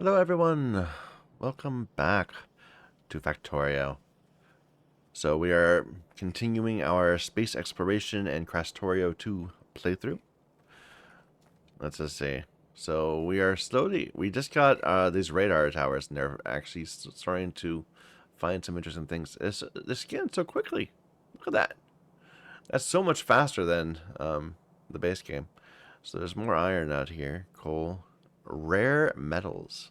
Hello everyone, welcome back to Factorio. So we are continuing our Space Exploration and Krastorio2 playthrough. Let's just see. So we just got these radar towers and they're actually starting to find some interesting things. They're scanning so quickly. Look at that. That's so much faster than the base game. So there's more iron out here, coal, rare metals.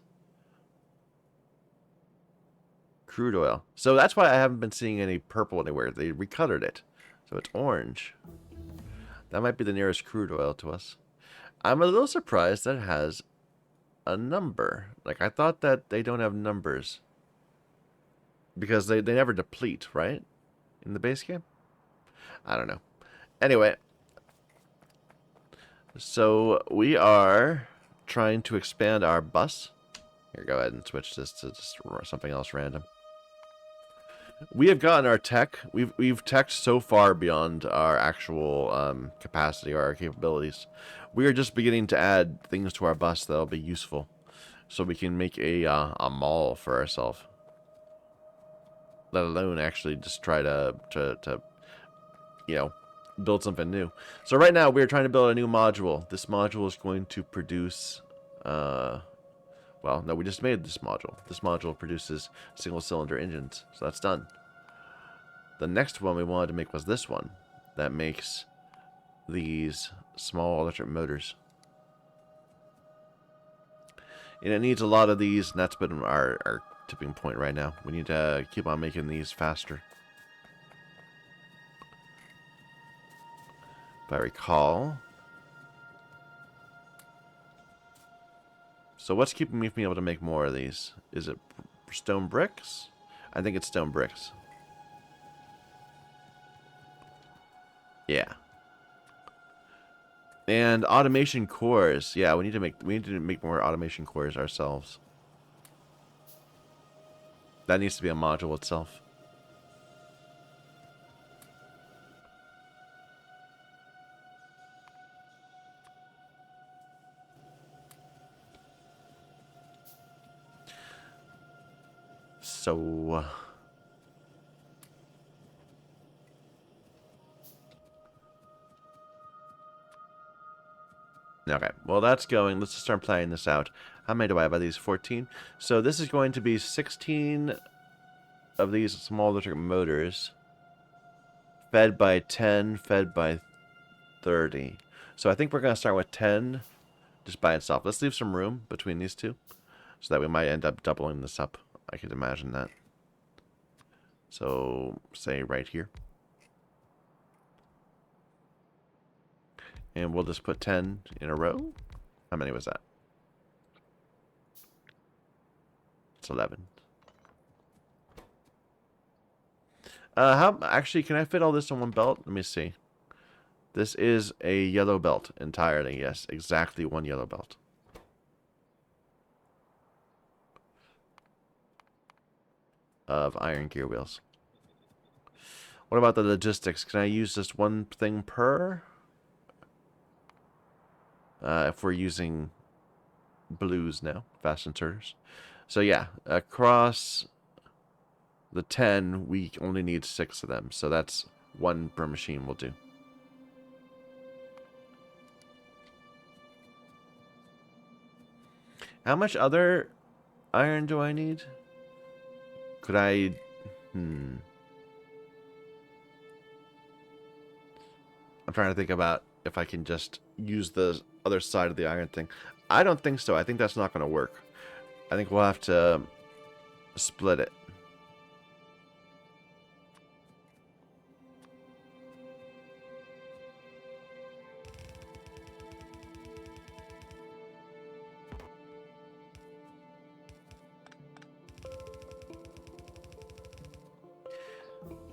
Crude oil. So that's why I haven't been seeing any purple anywhere. They recolored it. So it's orange. That might be the nearest crude oil to us. I'm a little surprised that it has a number. Like, I thought that they don't have numbers. Because they never deplete, right? In the base game? I don't know. Anyway. So, we are trying to expand our bus. Here, go ahead and switch this to just something else random. We have gotten our tech. We've teched so far beyond our actual capacity or our capabilities. We are just beginning to add things to our bus that'll be useful, so we can make a mall for ourselves. Let alone actually just try to you know, build something new. So right now we're trying to build a new module. This module is going to produce. Well, no, we just made this module. This module produces single-cylinder engines, so that's done. The next one we wanted to make was this one, that makes these small electric motors. And it needs a lot of these, and that's been our tipping point right now. We need to keep on making these faster. If I recall. So what's keeping me from being able to make more of these? Is it stone bricks? I think it's stone bricks. Yeah. And automation cores. Yeah, we need to make more automation cores ourselves. That needs to be a module itself. So okay, well that's going. Let's just start playing this out. How many do I have of these? 14. So this is going to be 16 of these small electric motors, fed by 10, fed by 30. So I think we're going to start with 10 just by itself. Let's leave some room between these two, so that we might end up doubling this up. I could imagine that. So, say right here. And we'll just put 10 in a row. How many was that? It's 11. Actually, can I fit all this on one belt? Let me see. This is a yellow belt entirely. Yes, exactly one yellow belt. Of iron gear wheels. What about the logistics? Can I use just one thing per? If we're using blues now, fast inserters. So yeah, across the 10, we only need 6 of them. So that's 1 per machine will do. How much other iron do I need? Could I... I'm trying to think about if I can just use the other side of the iron thing. I don't think so. I think that's not going to work. I think we'll have to split it.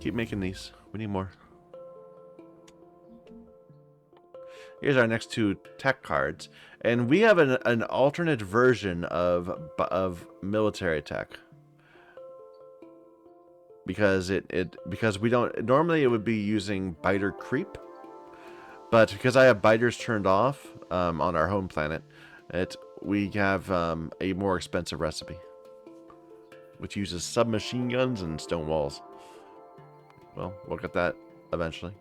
Keep making these. We need more. Here's our next 2 tech cards. And we have an alternate version of military tech. Because because we don't... Normally it would be using biter creep. But because I have biters turned off on our home planet, we have a more expensive recipe, which uses submachine guns and stone walls. Well, we'll get that eventually.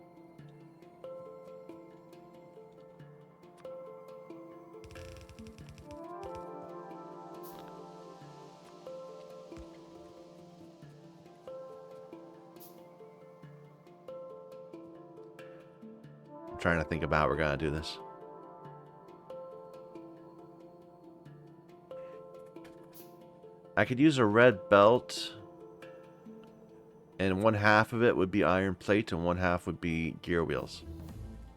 I'm trying to think about how we're going to do this. I could use a red belt, and one half of it would be iron plate, and one half would be gear wheels.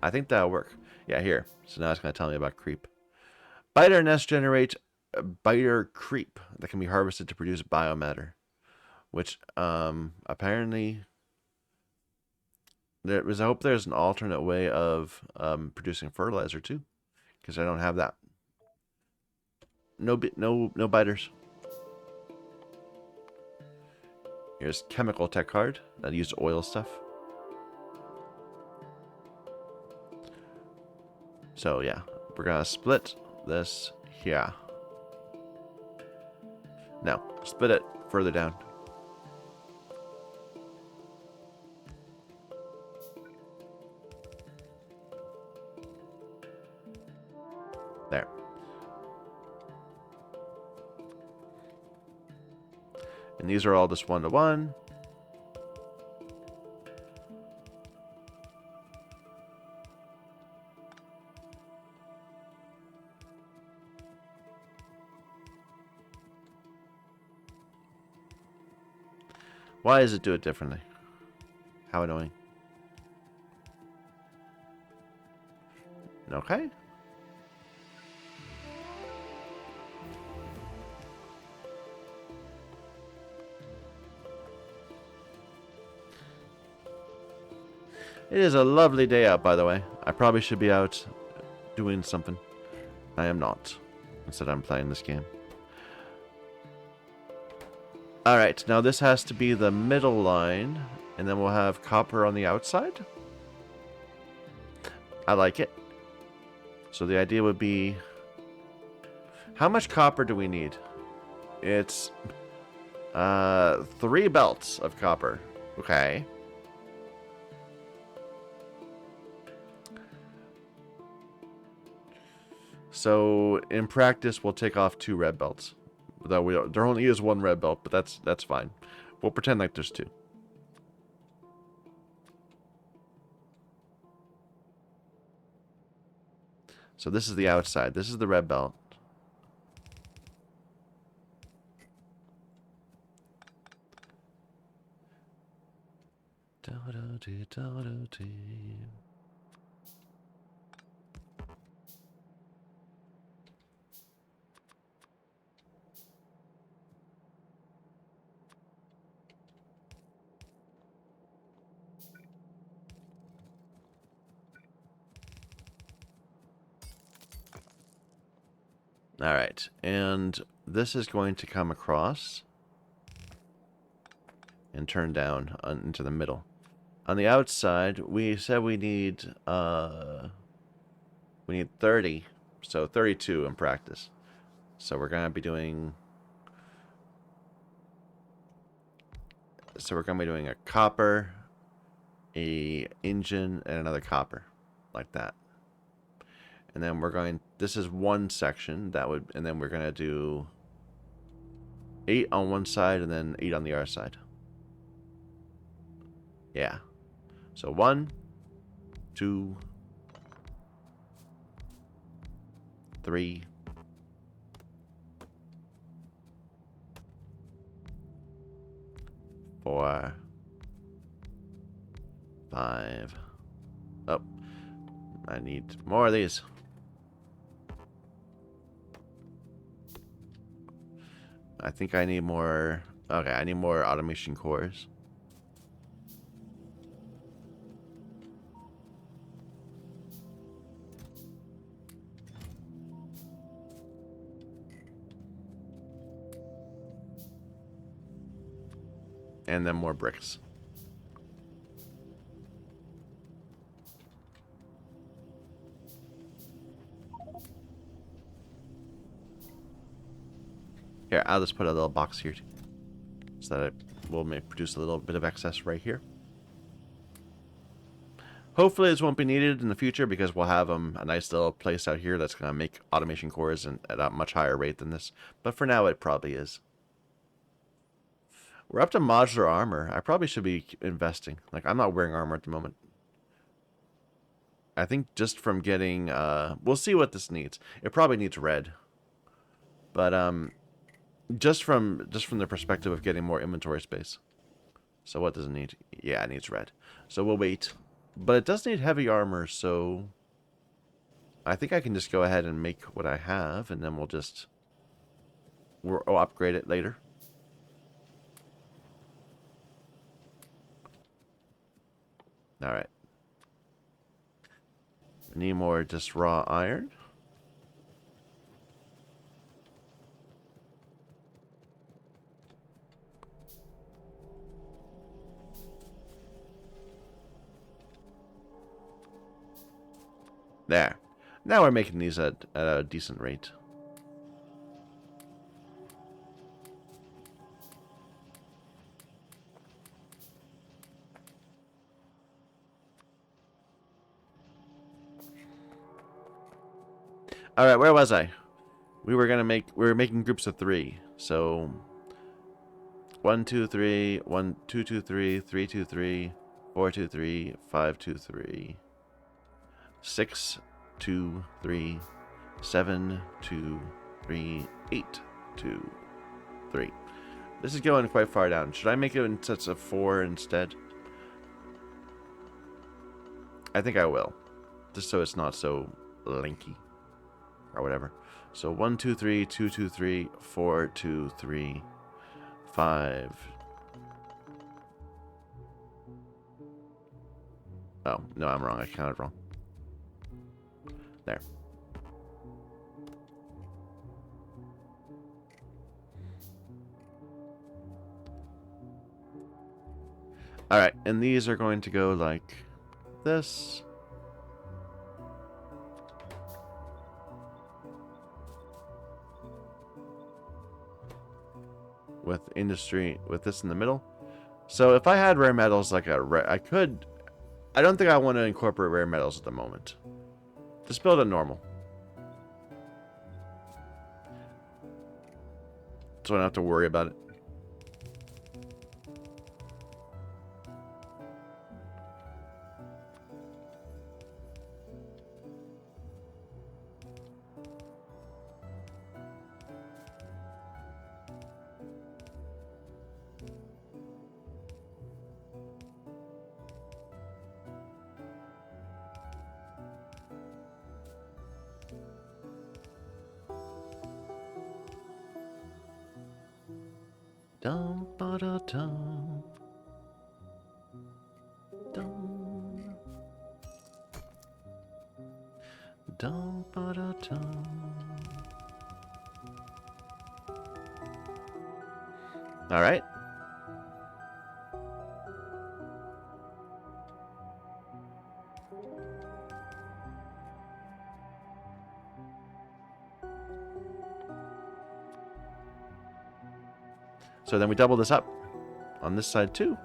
I think that'll work. Yeah, here. So now it's going to tell me about creep. Biter nests generate biter creep that can be harvested to produce biomatter, which apparently I hope there's an alternate way of producing fertilizer too, because I don't have that. No biters. Here's chemical tech card that used oil stuff. So yeah, we're gonna split this here. Now, split it further down. There. And these are all just 1-to-1. Why does it do it differently? How annoying. Okay. It is a lovely day out, by the way. I probably should be out doing something. I am not. Instead, I'm playing this game. Alright, now this has to be the middle line, and then we'll have copper on the outside. I like it. So the idea would be... How much copper do we need? It's 3 belts of copper. Okay. So in practice, we'll take off 2 red belts. Though there only is 1 red belt, but that's fine. We'll pretend like there's 2. So this is the outside. This is the red belt. Alright, and this is going to come across and turn down into the middle. On the outside, we said we need 30, so 32 in practice. So we're gonna be doing a copper, a engine, and another copper, like that. And then we're going, this is one section that would, and then we're going to do 8 on one side and then 8 on the other side. Yeah. So 1, 2, 3, 4, 5. Oh, I need more of these. I think I need more. Okay, I need more automation cores. And then more bricks. Here, I'll just put a little box here so that it will produce a little bit of excess right here. Hopefully this won't be needed in the future because we'll have a nice little place out here that's going to make automation cores at a much higher rate than this. But for now, it probably is. We're up to modular armor. I probably should be investing. Like, I'm not wearing armor at the moment. I think just from getting... we'll see what this needs. It probably needs red. But just from the perspective of getting more inventory space. So what does it need? Yeah, it needs red. So we'll wait. But it does need heavy armor, so I think I can just go ahead and make what I have, and then we'll upgrade it later. Alright. Need more just raw iron. There. Now we're making these at a decent rate. Alright, where was I? We were making groups of 3. So 1, 2, 3, 1, 2, 2, 3, 3, 2, 3, 4, 2, 3, 5, 2, 3. 6, 2, 3, 7, 2, 3, 8, 2, 3. This is going quite far down. Should I make it in sets of 4 instead? I think I will. Just so it's not so lanky. Or whatever. So 1, 2, 3, 2, 2, 3, 4, 2, 3, 5. Oh, no, I'm wrong. I counted wrong. There. Alright, and these are going to go like this. With industry, with this in the middle. So if I had rare metals like I could... I don't think I want to incorporate rare metals at the moment. Just build it normal. So I don't have to worry about it. Dum ba da dum. Dum. Dum ba da dum. All right. So then we double this up on this side too.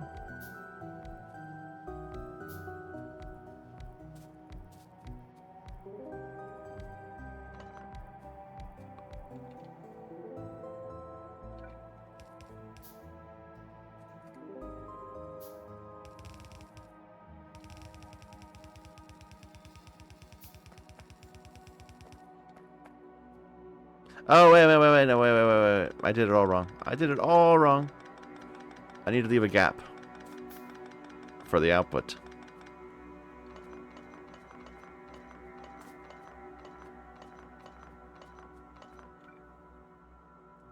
Oh, wait, no, wait. I did it all wrong. I did it all wrong. I need to leave a gap for the output.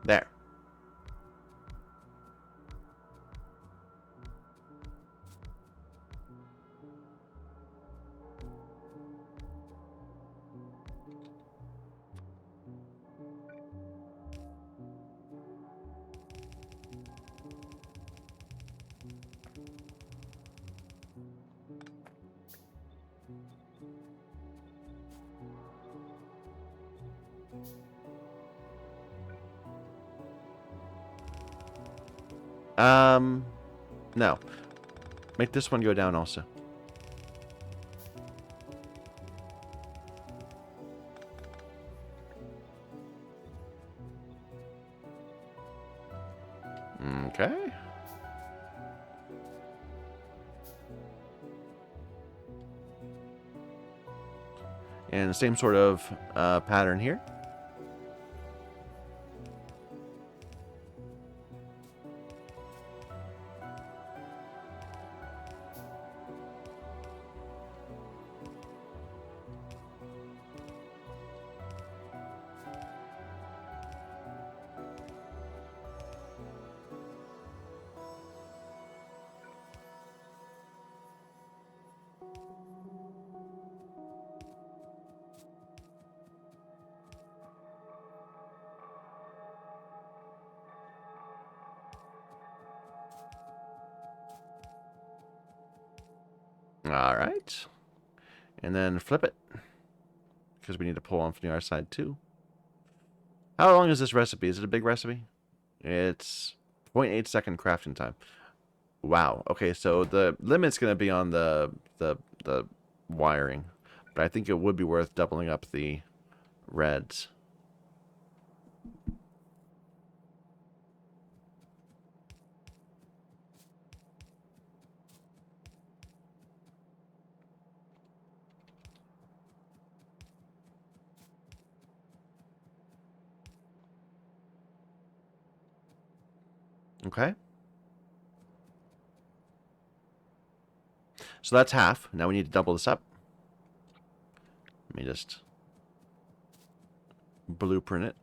There. No. Make this one go down also. Okay. And the same sort of pattern here. All right. And then flip it. Because we need to pull on from the other side too. How long is this recipe? Is it a big recipe? It's 0.8 second crafting time. Wow. Okay, so the limit's going to be on the wiring. But I think it would be worth doubling up the reds. Okay. So that's half. Now we need to double this up. Let me just blueprint it.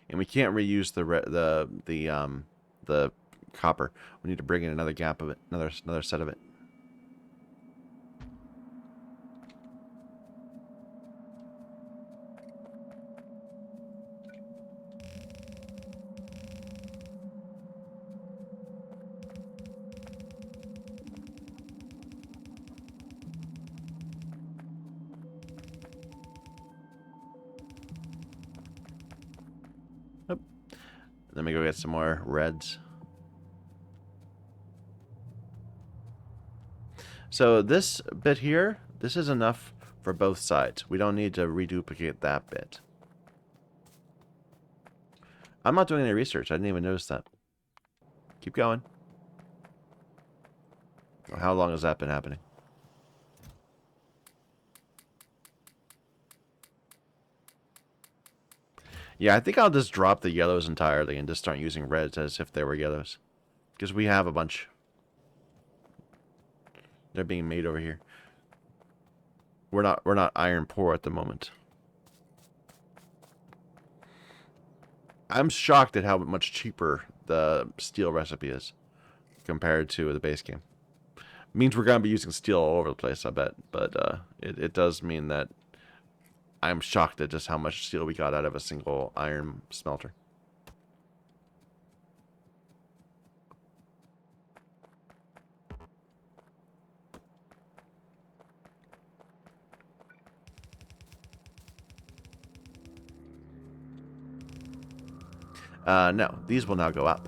And we can't reuse the copper. We need to bring in another gap of it, another set of it. Let me go get some more reds. So this bit here, this is enough for both sides. We don't need to reduplicate that bit. I'm not doing any research. I didn't even notice that. Keep going. How long has that been happening? Yeah, I think I'll just drop the yellows entirely and just start using reds as if they were yellows. Because we have a bunch. They're being made over here. We're not iron poor at the moment. I'm shocked at how much cheaper the steel recipe is compared to the base game. Means we're gonna be using steel all over the place, I bet. But it does mean that I'm shocked at just how much steel we got out of a single iron smelter. No, these will now go up.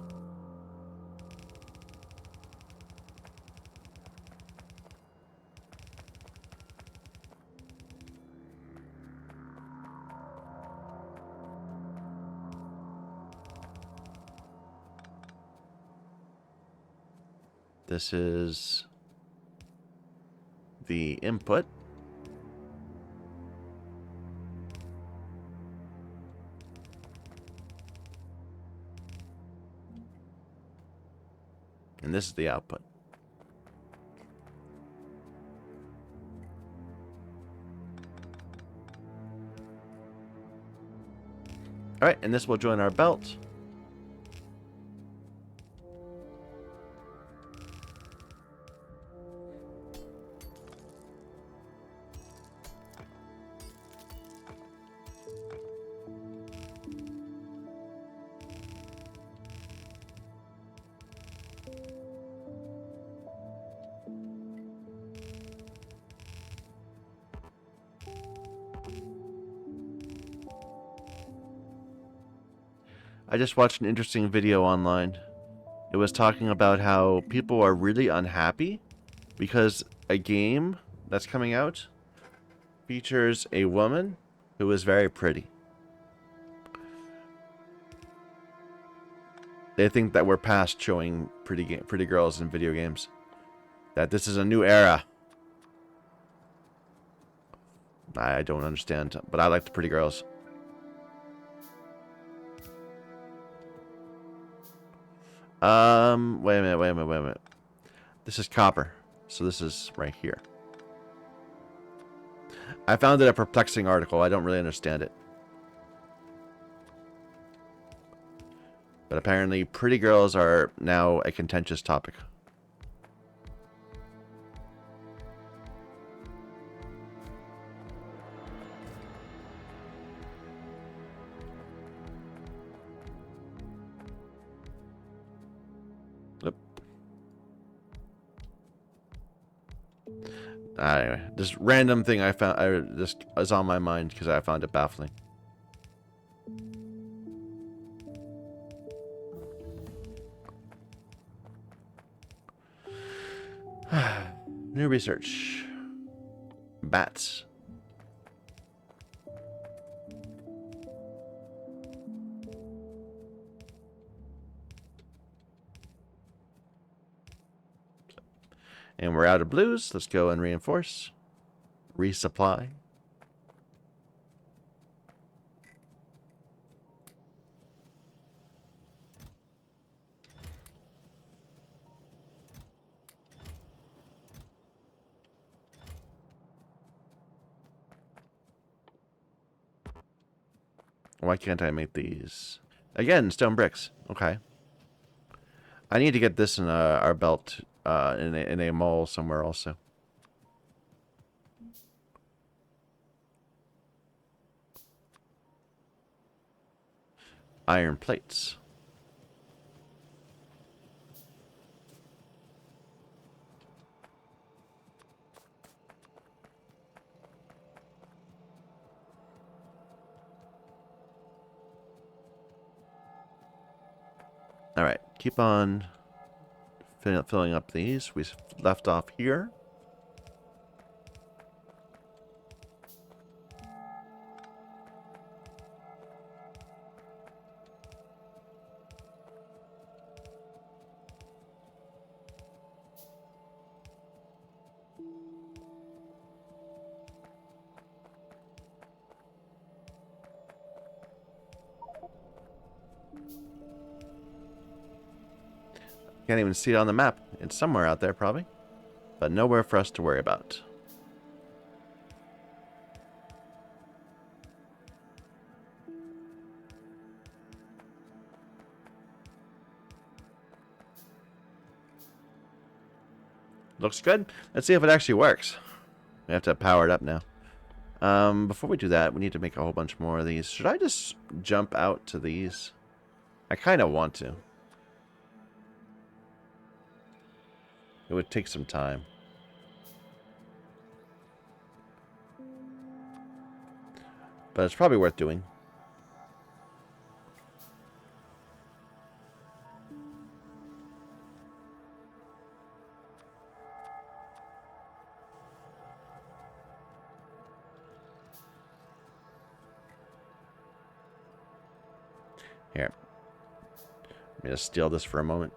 This is the input. And this is the output. Alright, and this will join our belt. I just watched an interesting video online. It was talking about how people are really unhappy because a game that's coming out features a woman who is very pretty. They think that we're past showing pretty girls in video games. That this is a new era. I don't understand, but I like the pretty girls. Wait a minute. This is copper, so this is right here. I found it a perplexing article. I don't really understand it. But apparently, pretty girls are now a contentious topic. Anyway, this random thing I found, just is on my mind because I found it baffling. New research. Bats. And we're out of blues. Let's go and reinforce. Resupply. Why can't I make these? Again, stone bricks. Okay. I need to get this in our belt in a mall somewhere also. Iron plates. Alright, keep on filling up these. We left off here. Can't even see it on the map. It's somewhere out there, probably. But nowhere for us to worry about. Looks good. Let's see if it actually works. We have to power it up now. Before we do that, we need to make a whole bunch more of these. Should I just jump out to these? I kind of want to. It would take some time. But it's probably worth doing. Here. Let me just steal this for a moment.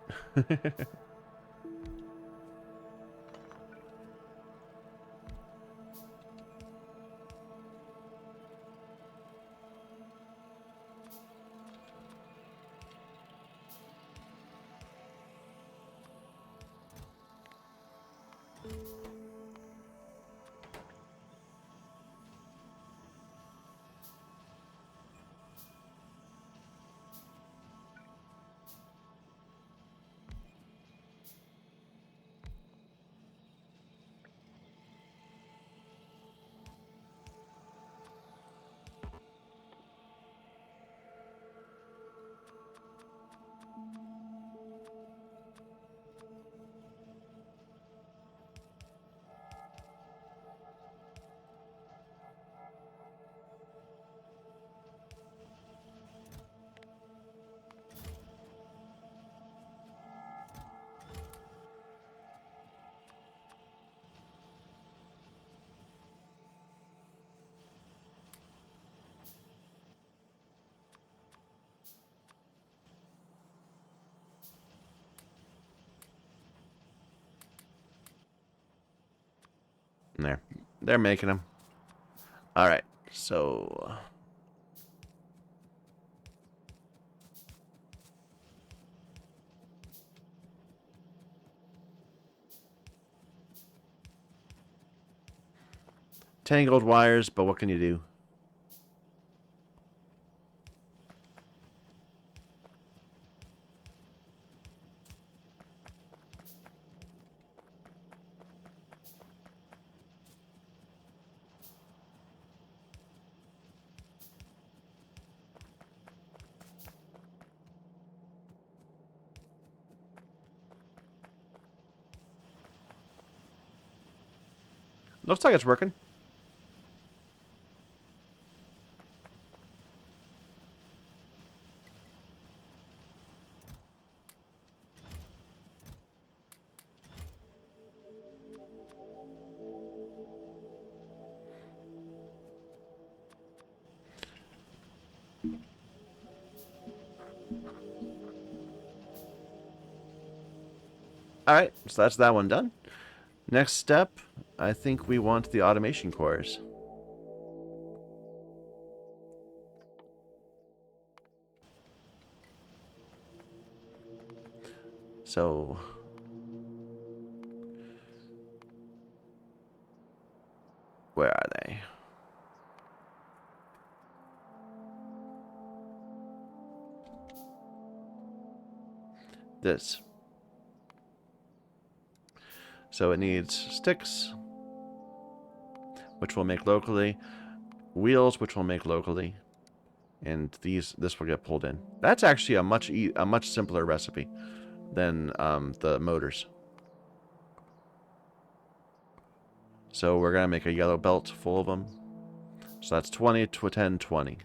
There. They're making them. Alright, so... Tangled wires, but what can you do? Looks like it's working. Alright, so that's that one done. Next step, I think we want the automation cores. So... where are they? This. So it needs sticks, which we'll make locally, wheels, which we'll make locally, and this will get pulled in. That's actually a much simpler recipe than the motors. So we're gonna make a yellow belt full of them. So that's 20 to 10, 20.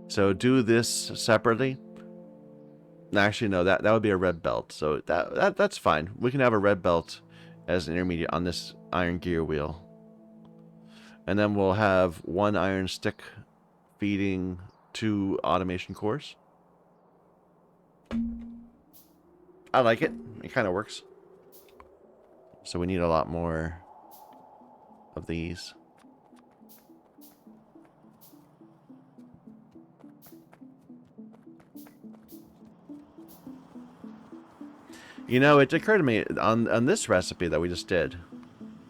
So do this separately. Actually, no, that would be a red belt. So that's fine. We can have a red belt as an intermediate on this iron gear wheel. And then we'll have one iron stick feeding 2 automation cores. I like it. It kind of works. So we need a lot more of these. You know, it occurred to me on this recipe that we just did.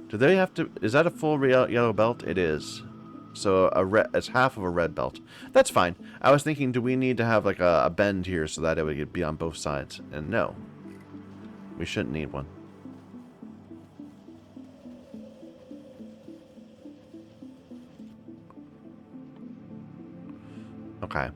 Do they have to... Is that a full yellow belt? It is. So it's half of a red belt. That's fine. I was thinking, do we need to have like a bend here so that it would be on both sides? And no. We shouldn't need one. Okay.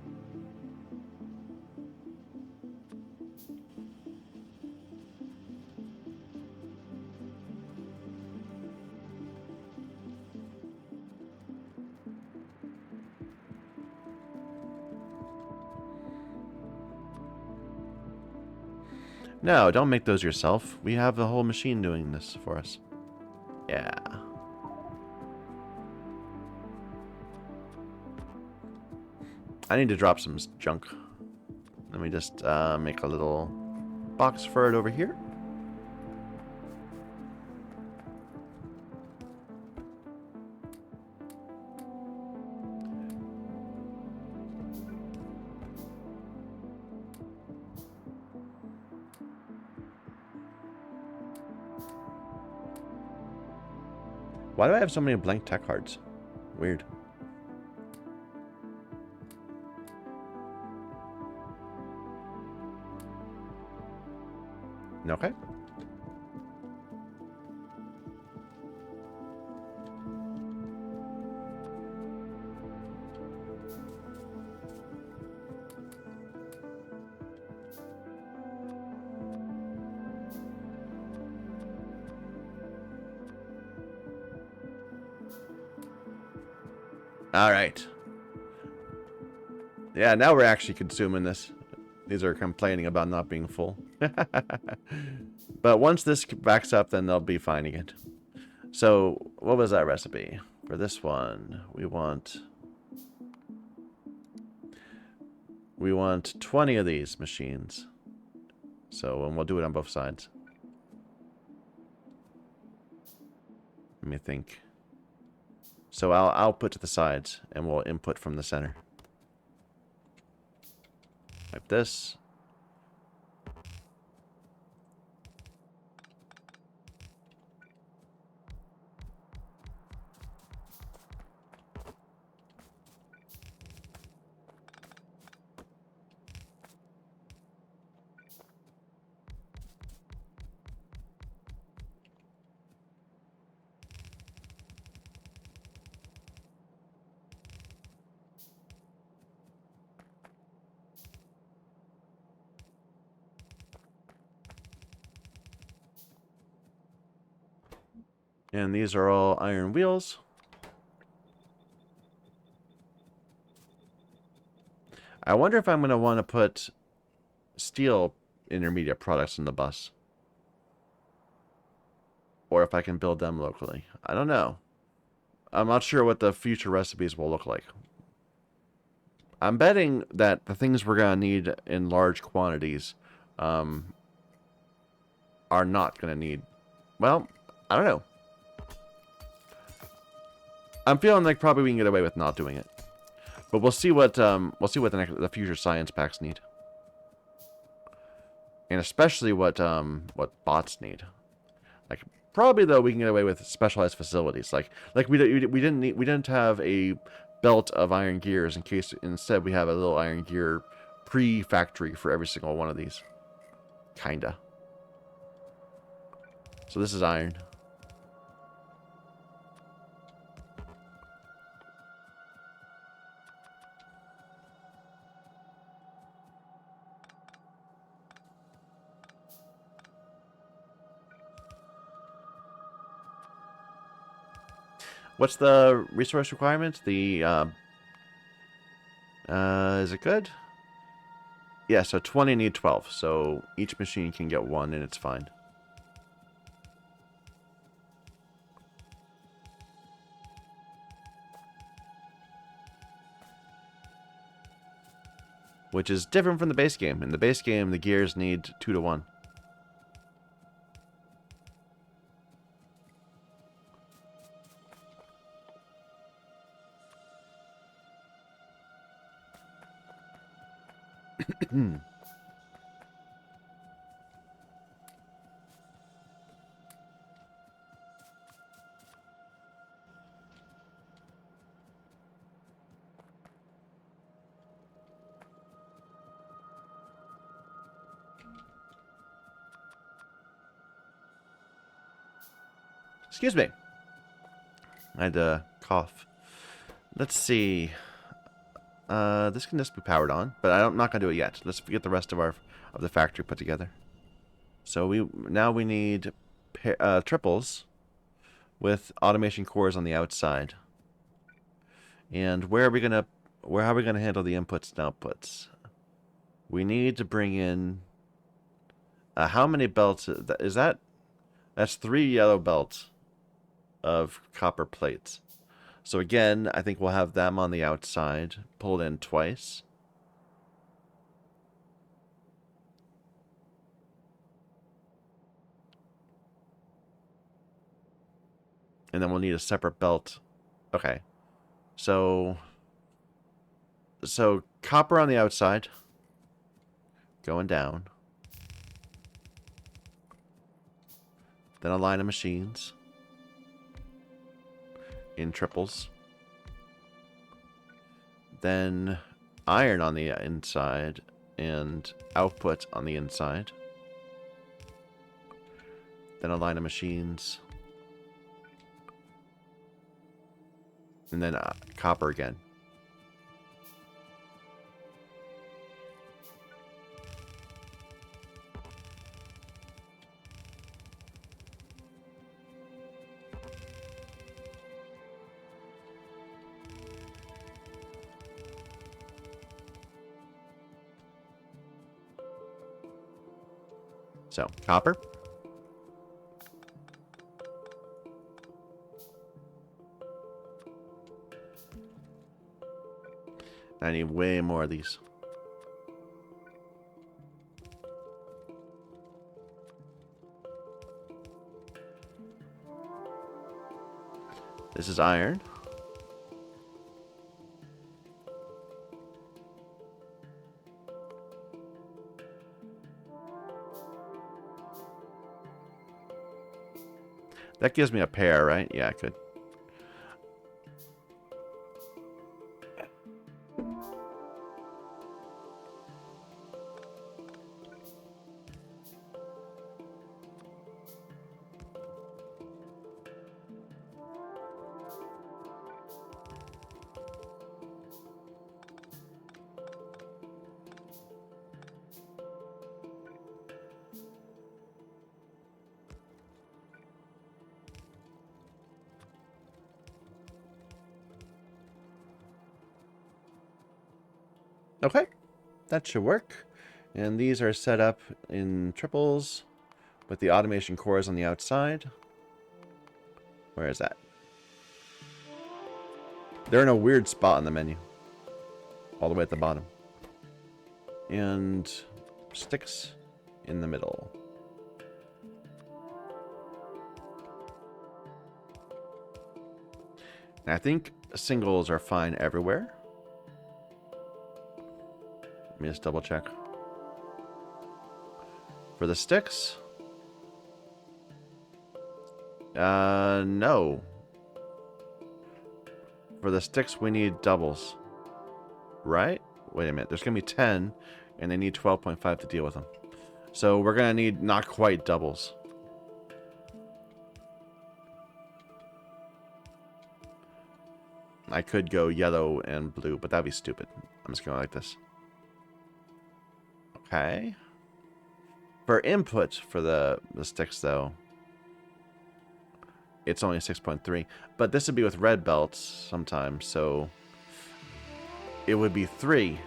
No, don't make those yourself. We have the whole machine doing this for us. Yeah. I need to drop some junk. Let me just make a little box for it over here. Why do I have so many blank tech cards? Weird. Okay. All right. Yeah, now we're actually consuming this. These are complaining about not being full. But once this backs up, then they'll be fine again. So, what was that recipe? For this one, we want 20 of these machines. So, and we'll do it on both sides. Let me think. So I'll output to the sides, and we'll input from the center. Like this. And these are all iron wheels. I wonder if I'm going to want to put steel intermediate products in the bus. Or if I can build them locally. I don't know. I'm not sure what the future recipes will look like. I'm betting that the things we're going to need in large quantities are not going to need... Well, I don't know. I'm feeling like probably we can get away with not doing it. But we'll see what the future science packs need. And especially what bots need. Like probably though we can get away with specialized facilities. Like we didn't have a belt of iron gears in case instead we have a little iron gear pre-factory for every single one of these. Kinda. So this is iron. What's the resource requirement? The is it good? Yeah, so 20 need 12. So each machine can get one and it's fine. Which is different from the base game. In the base game, the gears need 2 to 1. Excuse me. I had to cough. Let's see. This can just be powered on, but I'm not gonna do it yet. Let's get the rest of the factory put together. So we need triples with automation cores on the outside. And how are we gonna handle the inputs and outputs? We need to bring in how many belts is that? That's 3 yellow belts of copper plates. So again, I think we'll have them on the outside, pulled in twice. And then we'll need a separate belt. Okay. So copper on the outside. Going down. Then a line of machines. In triples. Then iron on the inside and output on the inside. Then a line of machines. And then copper again. So, copper. I need way more of these. This is iron. That gives me a pair, right? Yeah, good. Okay, that should work. And these are set up in triples with the automation cores on the outside. Where is that? They're in a weird spot on the menu. All the way at the bottom. And sticks in the middle. And I think singles are fine everywhere. Let me just double check. For the sticks? No. For the sticks, we need doubles. Right? Wait a minute. There's going to be 10, and they need 12.5 to deal with them. So we're going to need not quite doubles. I could go yellow and blue, but that'd be stupid. I'm just going like this. Okay. For input for the sticks, though, it's only 6.3. But this would be with red belts sometimes, so it would be 3.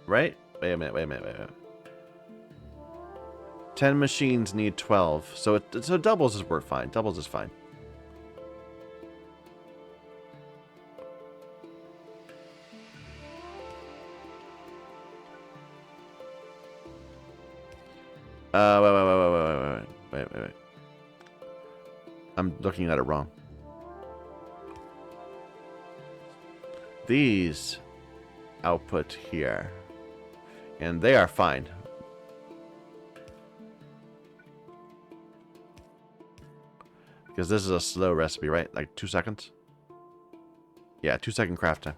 Right? Wait a minute. 10 machines need 12. So doubles is work fine. Doubles is fine. Wait. I'm looking at it wrong. These output here. And they are fine. Because this is a slow recipe, right? Like 2 seconds? Yeah, 2-second craft time.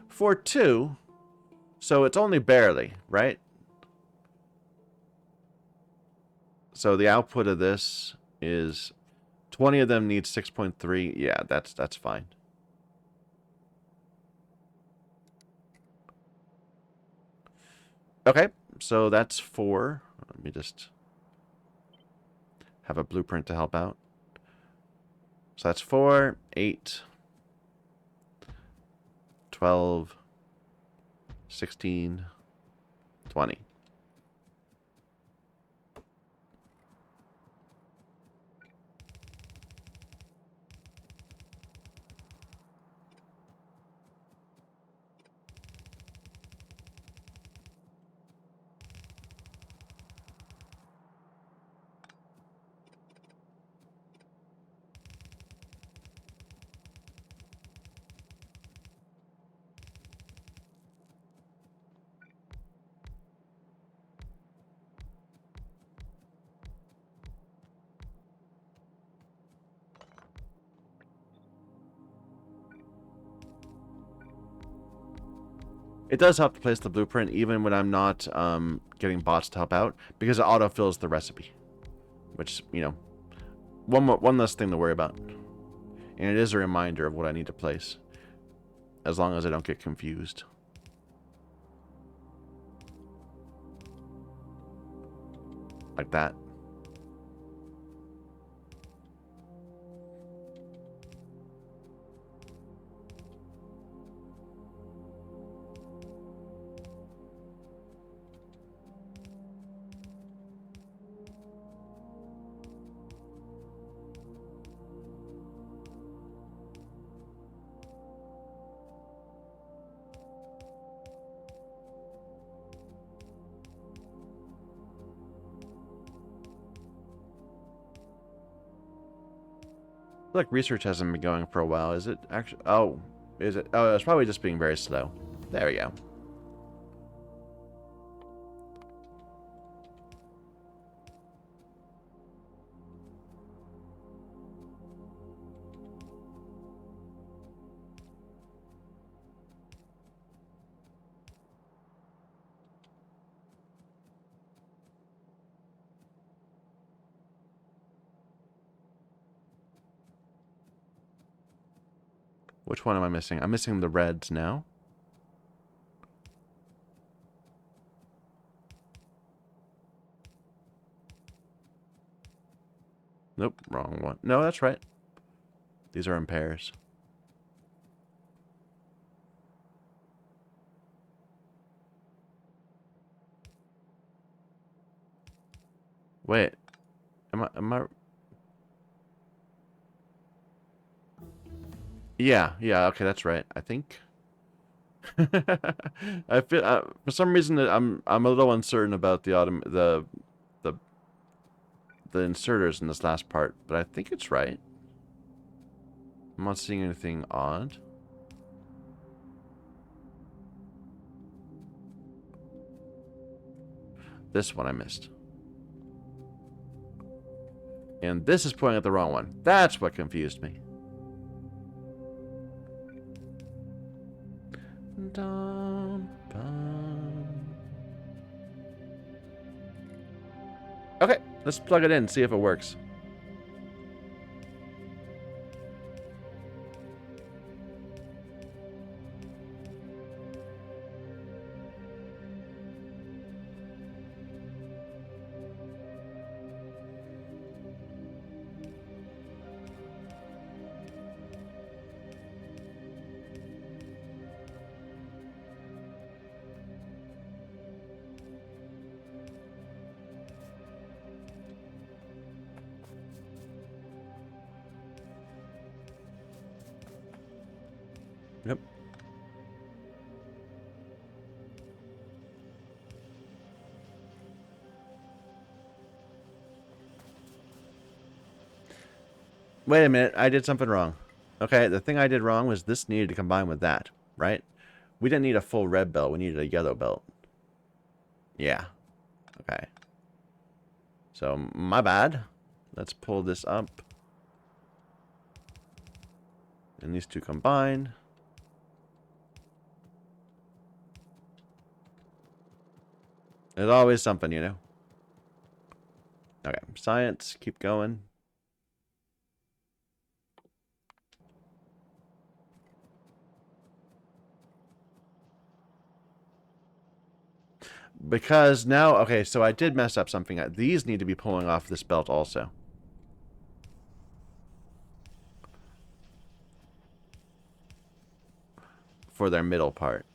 For 2, so it's only barely, right? So the output of this is 20 of them need 6.3. Yeah, that's fine. Okay, so that's 4. Let me just have a blueprint to help out. So that's 4, 8, 12, 16, 20. It does help to place the blueprint even when I'm not getting bots to help out, because it autofills the recipe. Which, you know, one less thing to worry about. And it is a reminder of what I need to place. As long as I don't get confused. Like that. Look, research hasn't been going for a while. Is it actually? Oh, is it? Oh, it's probably just being very slow. There we go. Which one am I missing? I'm missing the reds now. Nope, wrong one. No, that's right. These are in pairs. Wait, am I? Yeah, okay, that's right. I think. I feel for some reason that I'm a little uncertain about the the inserters in this last part, but I think it's right. I'm not seeing anything odd. This one I missed. And this is pointing at the wrong one. That's what confused me. Okay, let's plug it in, see if it works. Yep. Wait a minute, I did something wrong. Okay, the thing I did wrong was this needed to combine with that, right? We didn't need a full red belt, we needed a yellow belt. Yeah. Okay. So, my bad. Let's pull this up. And these two combine. There's always something, you know. Okay, science, keep going. Because now, okay, so I did mess up something. These need to be pulling off this belt also. For their middle part.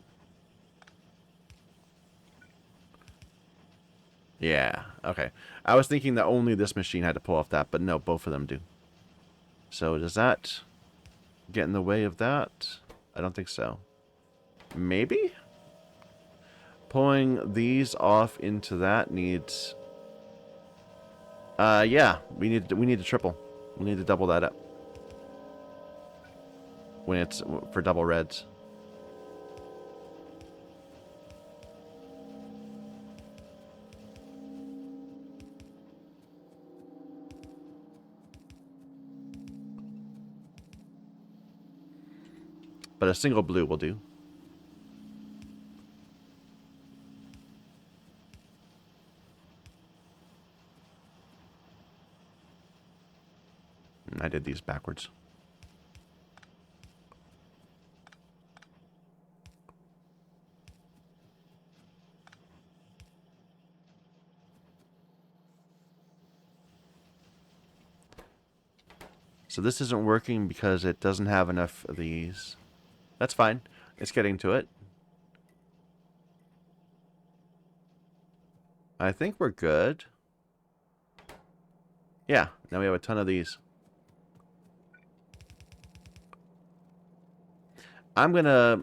Yeah, okay. I was thinking that only this machine had to pull off that, but no, both of them do. So does that get in the way of that? I don't think so. Maybe? Pulling these off into that needs... yeah, we need to triple. We need to double that up. When it's for double reds. But a single blue will do. I did these backwards. So this isn't working because it doesn't have enough of these. That's fine. It's getting to it. I think we're good. Yeah, now we have a ton of these. I'm gonna...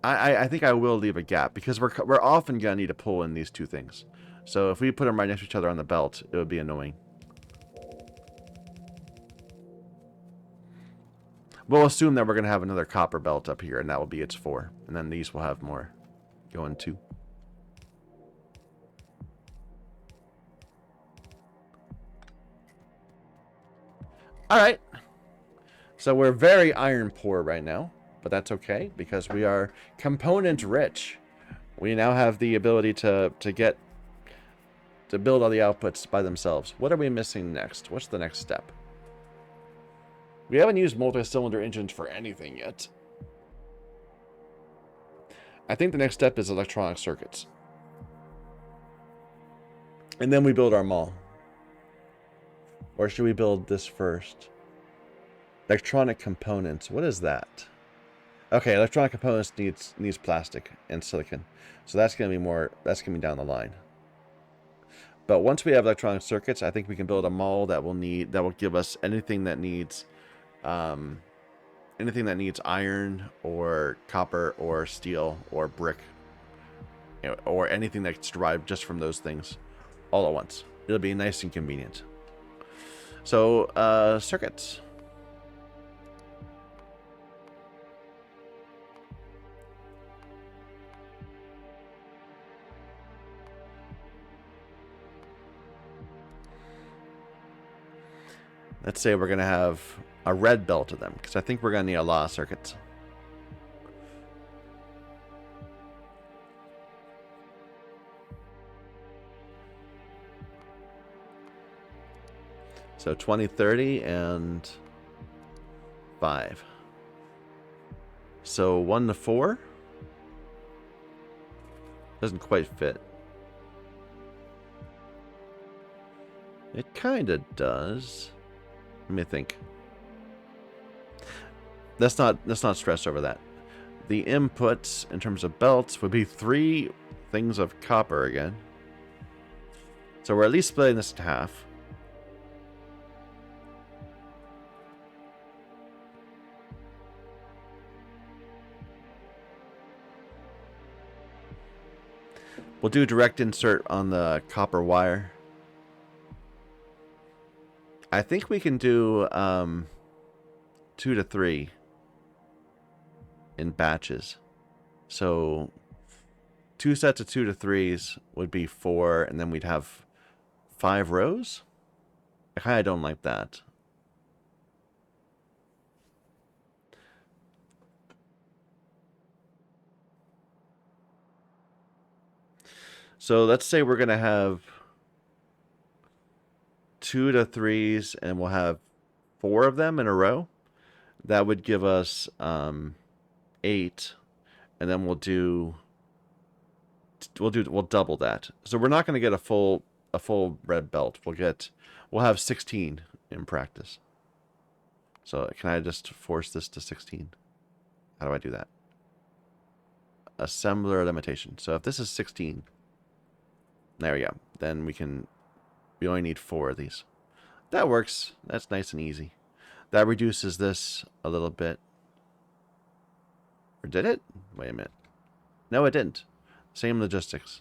I think I will leave a gap because we're often gonna need to pull in these two things. So if we put them right next to each other on the belt, it would be annoying. We'll assume that we're going to have another copper belt up here, and that will be its 4. And then these will have more going too. Alright. So we're very iron poor right now, but that's okay because we are component rich. We now have the ability to build all the outputs by themselves. What are we missing next? What's the next step? We haven't used multi-cylinder engines for anything yet. I think the next step is electronic circuits. And then we build our mall. Or should we build this first? Electronic components. What is that? Okay, electronic components needs plastic and silicon. So that's gonna be down the line. But once we have electronic circuits, I think we can build a mall that will give us anything that needs iron or copper or steel or brick, or anything that's derived just from those things all at once. It'll be nice and convenient. So, circuits. Let's say we're going to have a red belt of them, because I think we're going to need a lot of circuits. So 20, 30, and 5. So 1 to 4. Doesn't quite fit. It kind of does. Let me think. Let's not stress over that. The inputs in terms of belts would be 3 things of copper again. So we're at least splitting this in half. We'll do direct insert on the copper wire. I think we can do 2 to 3 in batches. So 2 sets of 2 to 3s would be 4, and then we'd have 5 rows. I kind of don't like that. So let's say we're going to have 2 to 3s, and we'll have 4 of them in a row. That would give us 8, and then we'll double that. So we're not going to get a full red belt. We'll have 16 in practice. So can I just force this to 16? How do I do that? Assembler limitation. So if this is 16, there we go. Then we only need 4 of these. That works. That's nice and easy. That reduces this a little bit. Or did it? Wait a minute. No, it didn't. Same logistics.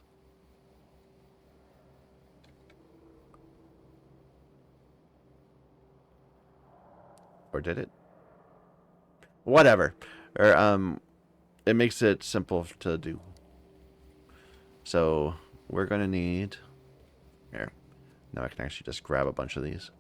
Or did it? Whatever. Or it makes it simple to do. So we're gonna need here. Now I can actually just grab a bunch of these.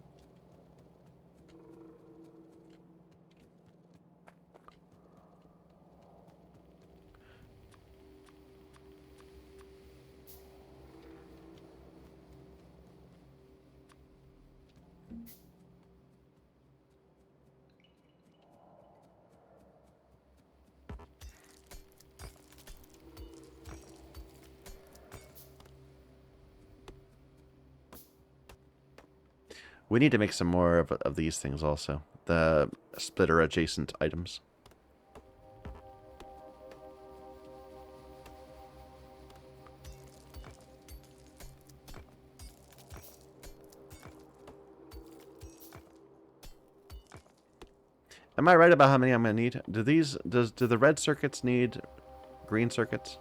We need to make some more of these things also. The splitter adjacent items. Am I right about how many I'm going to need? Do the red circuits need green circuits?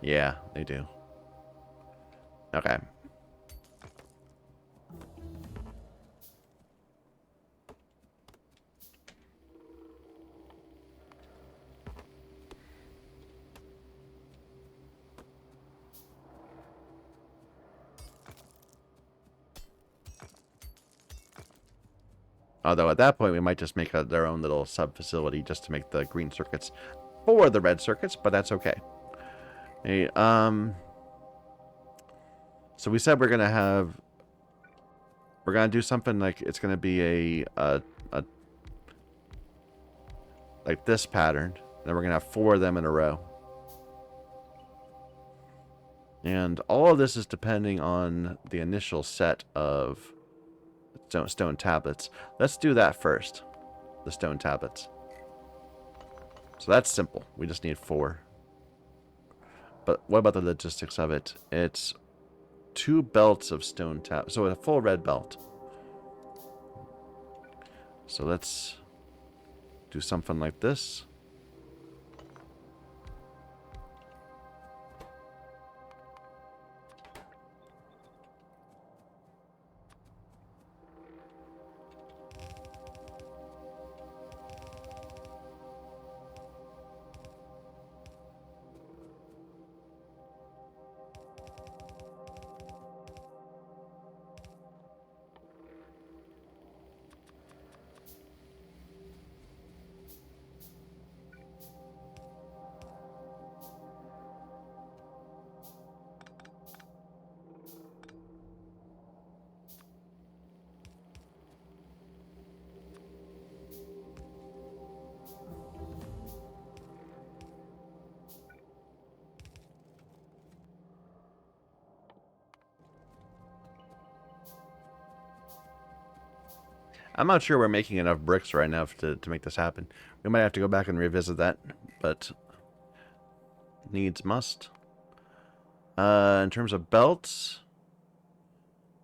Yeah, they do. Okay. Although at that point we might just make their own little sub-facility just to make the green circuits for the red circuits, but that's okay. Hey, so we said we're gonna do something like it's gonna be a like this pattern. Then we're gonna have 4 of them in a row. And all of this is depending on the initial set of stone tablets. Let's do that first. The stone tablets. So that's simple. We just need 4. But what about the logistics of it? It's 2 belts of stone tablets. So a full red belt. So let's do something like this. I'm not sure we're making enough bricks right now to make this happen. We might have to go back and revisit that, but needs must. In terms of belts,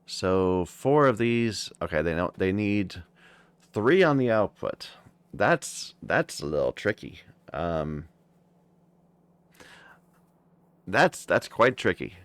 so 4 of these. Okay, they need 3 on the output. That's a little tricky. That's quite tricky.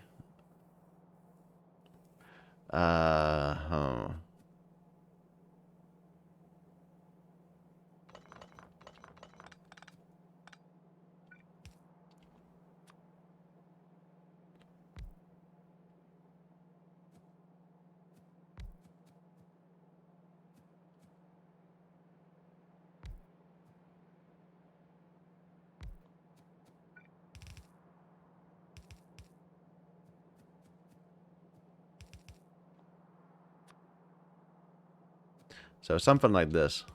So something like this.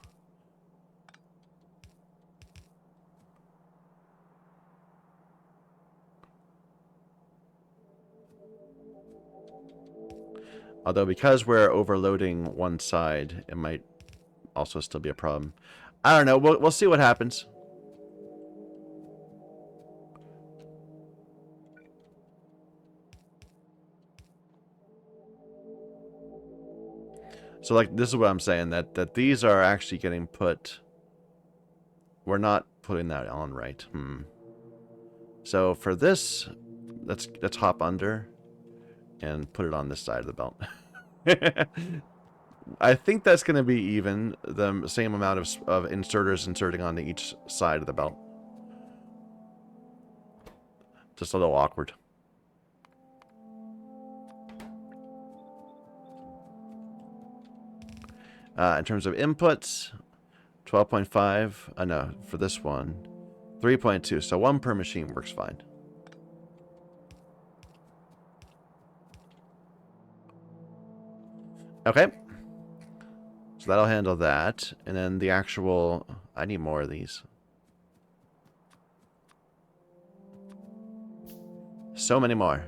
Although because we're overloading one side, it might also still be a problem. I don't know. We'll see what happens. So like this is what I'm saying, that these are actually getting put. We're not putting that on right. So for this, let's hop under and put it on this side of the belt. I think that's going to be even the same amount of inserters inserting onto each side of the belt. Just a little awkward. In terms of inputs, 12.5. No, for this one, 3.2. So 1 per machine works fine. Okay. So that'll handle that. And then the actual... I need more of these. So many more.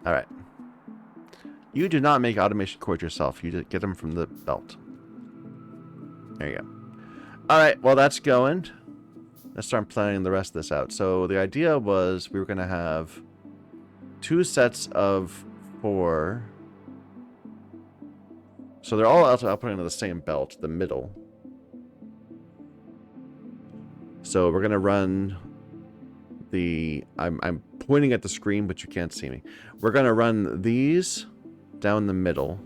Alright. You do not make automation cords yourself. You just get them from the belt. There you go. Alright, well that's going. Let's start planning the rest of this out. So the idea was we were going to have 2 sets of 4 So they're all outputting into the same belt, the middle. So we're gonna run the... I'm pointing at the screen, but you can't see me. We're gonna run these down the middle.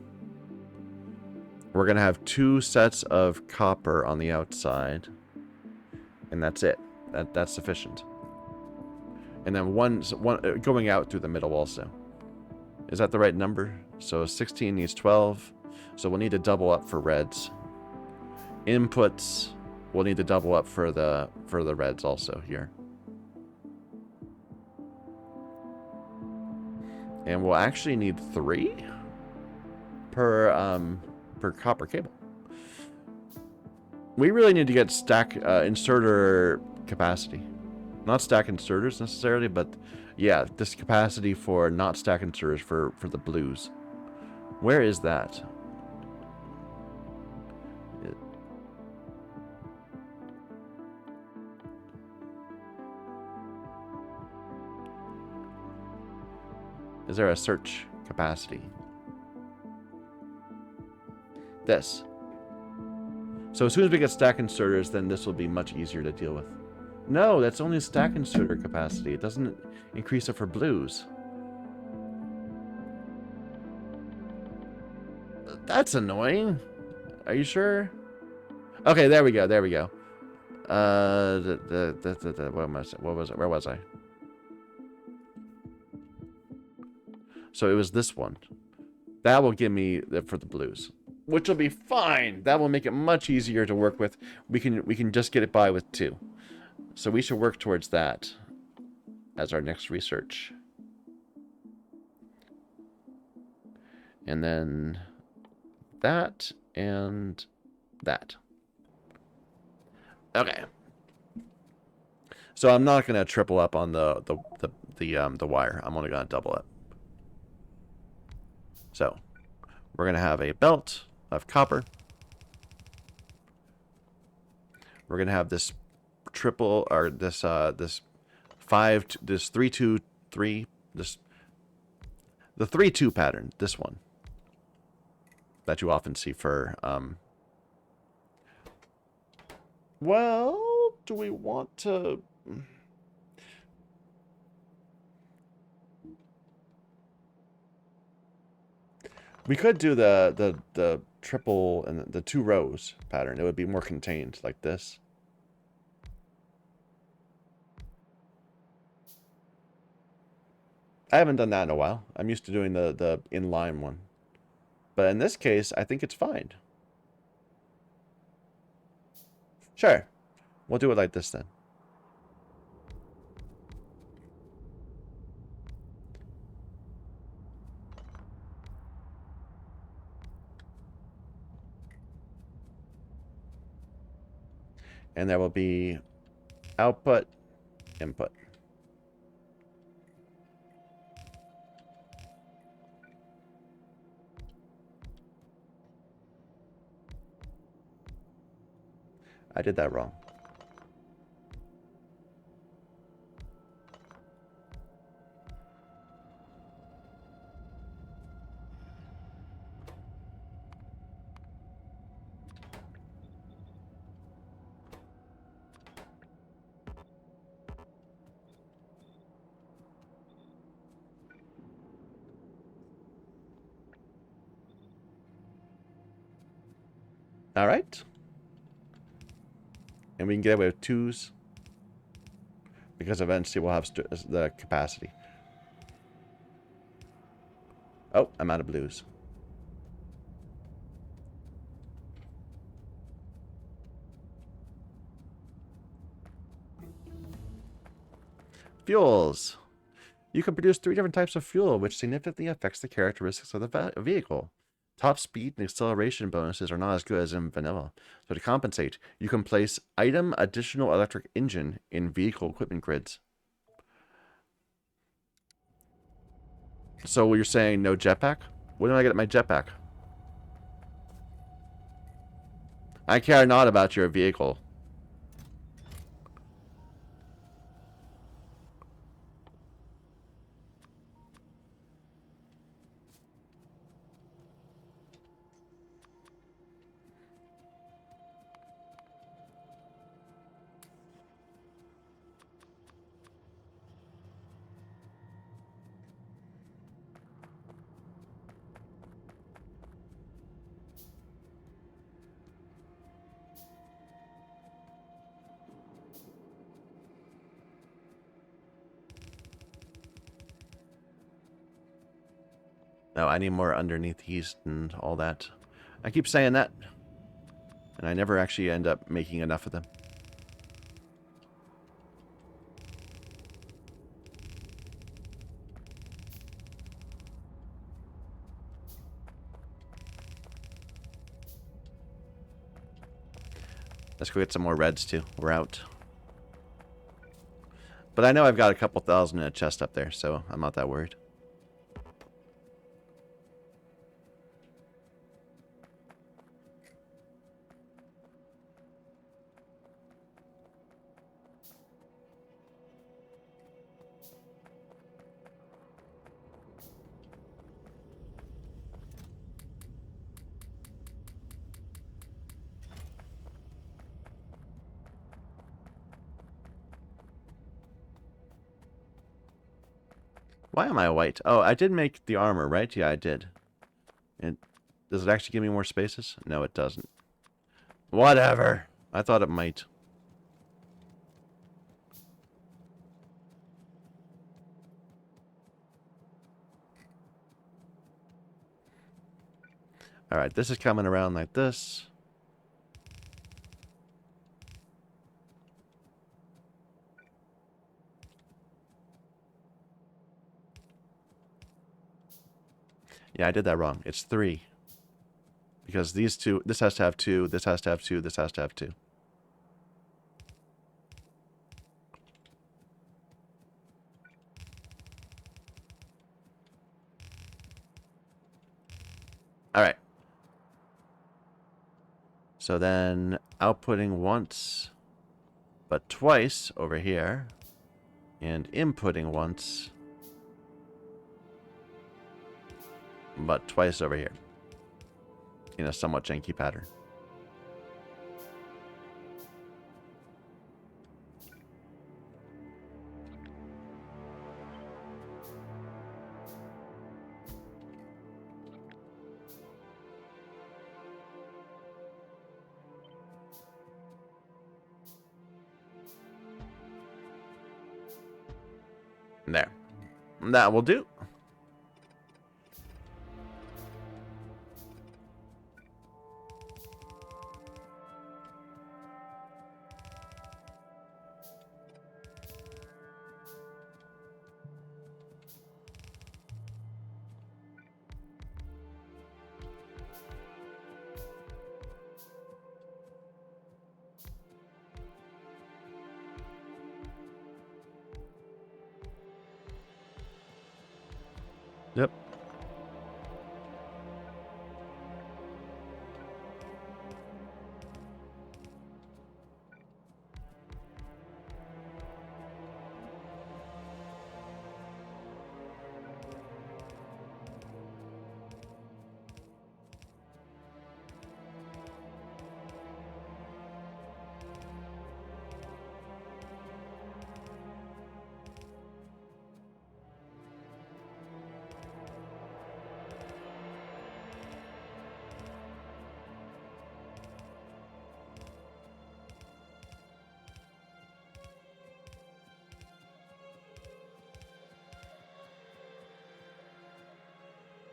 We're gonna have 2 sets of copper on the outside. And that's it. That's sufficient. And then one going out through the middle also. Is that the right number? So 16 needs 12. So we'll need to double up for reds. Inputs, we'll need to double up for the reds also here. And we'll actually need 3 per copper cable. We really need to get stack inserter capacity. Not stack inserters necessarily, but yeah, this capacity for not stack inserters for the blues. Where is that? Is there a search capacity? This. So as soon as we get stack inserters, then this will be much easier to deal with. No, that's only stack inserter capacity. It doesn't increase it for blues. That's annoying. Are you sure? Okay, there we go. There we go. What was it? Where was I? So it was this one. That will give me for the blues, which will be fine. That will make it much easier to work with. We can just get it by with 2. So we should work towards that as our next research. And then that and that. Okay. So I'm not gonna triple up on the wire. I'm only gonna double it. So we're gonna have a belt of copper. We're gonna have this triple, or this 3 2 3, the 3 2 pattern. This one that you often see for well, do we want to... We could do the triple and the 2 rows pattern. It would be more contained like this. I haven't done that in a while. I'm used to doing the inline one. But in this case, I think it's fine. Sure. We'll do it like this then. And there will be output, input. I did that wrong. All right. And we can get away with 2s. Because eventually we'll have the capacity. Oh, I'm out of blues. Fuels. You can produce 3 different types of fuel, which significantly affects the characteristics of the vehicle. Top speed and acceleration bonuses are not as good as in vanilla. So to compensate, you can place item additional electric engine in vehicle equipment grids. So you're saying no jetpack? When do I get my jetpack? I care not about your vehicle. No, I need more underneath yeast and all that. I keep saying that, and I never actually end up making enough of them. Let's go get some more reds, too. We're out. But I know I've got a couple thousand in a chest up there, so I'm not that worried. Why am I white? Oh, I did make the armor, right? Yeah, I did. And does it actually give me more spaces? No, it doesn't. Whatever. I thought it might. Alright, this is coming around like this. Yeah, I did that wrong. It's 3. Because these two, this has to have 2, this has to have 2, this has to have 2. Alright. So then, outputting once, but twice over here. And inputting once, but twice over here. In a somewhat janky pattern. There. That will do. Yep.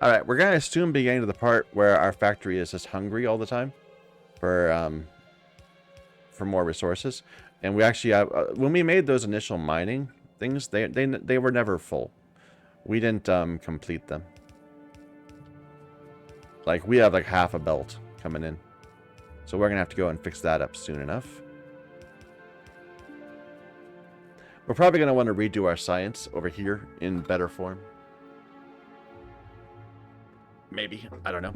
Alright, we're going to soon be getting to the part where our factory is just hungry all the time for more resources. And we actually have, when we made those initial mining things, they were never full. We didn't complete them. Like, we have like half a belt coming in. So we're going to have to go and fix that up soon enough. We're probably going to want to redo our science over here in better form. Maybe. I don't know.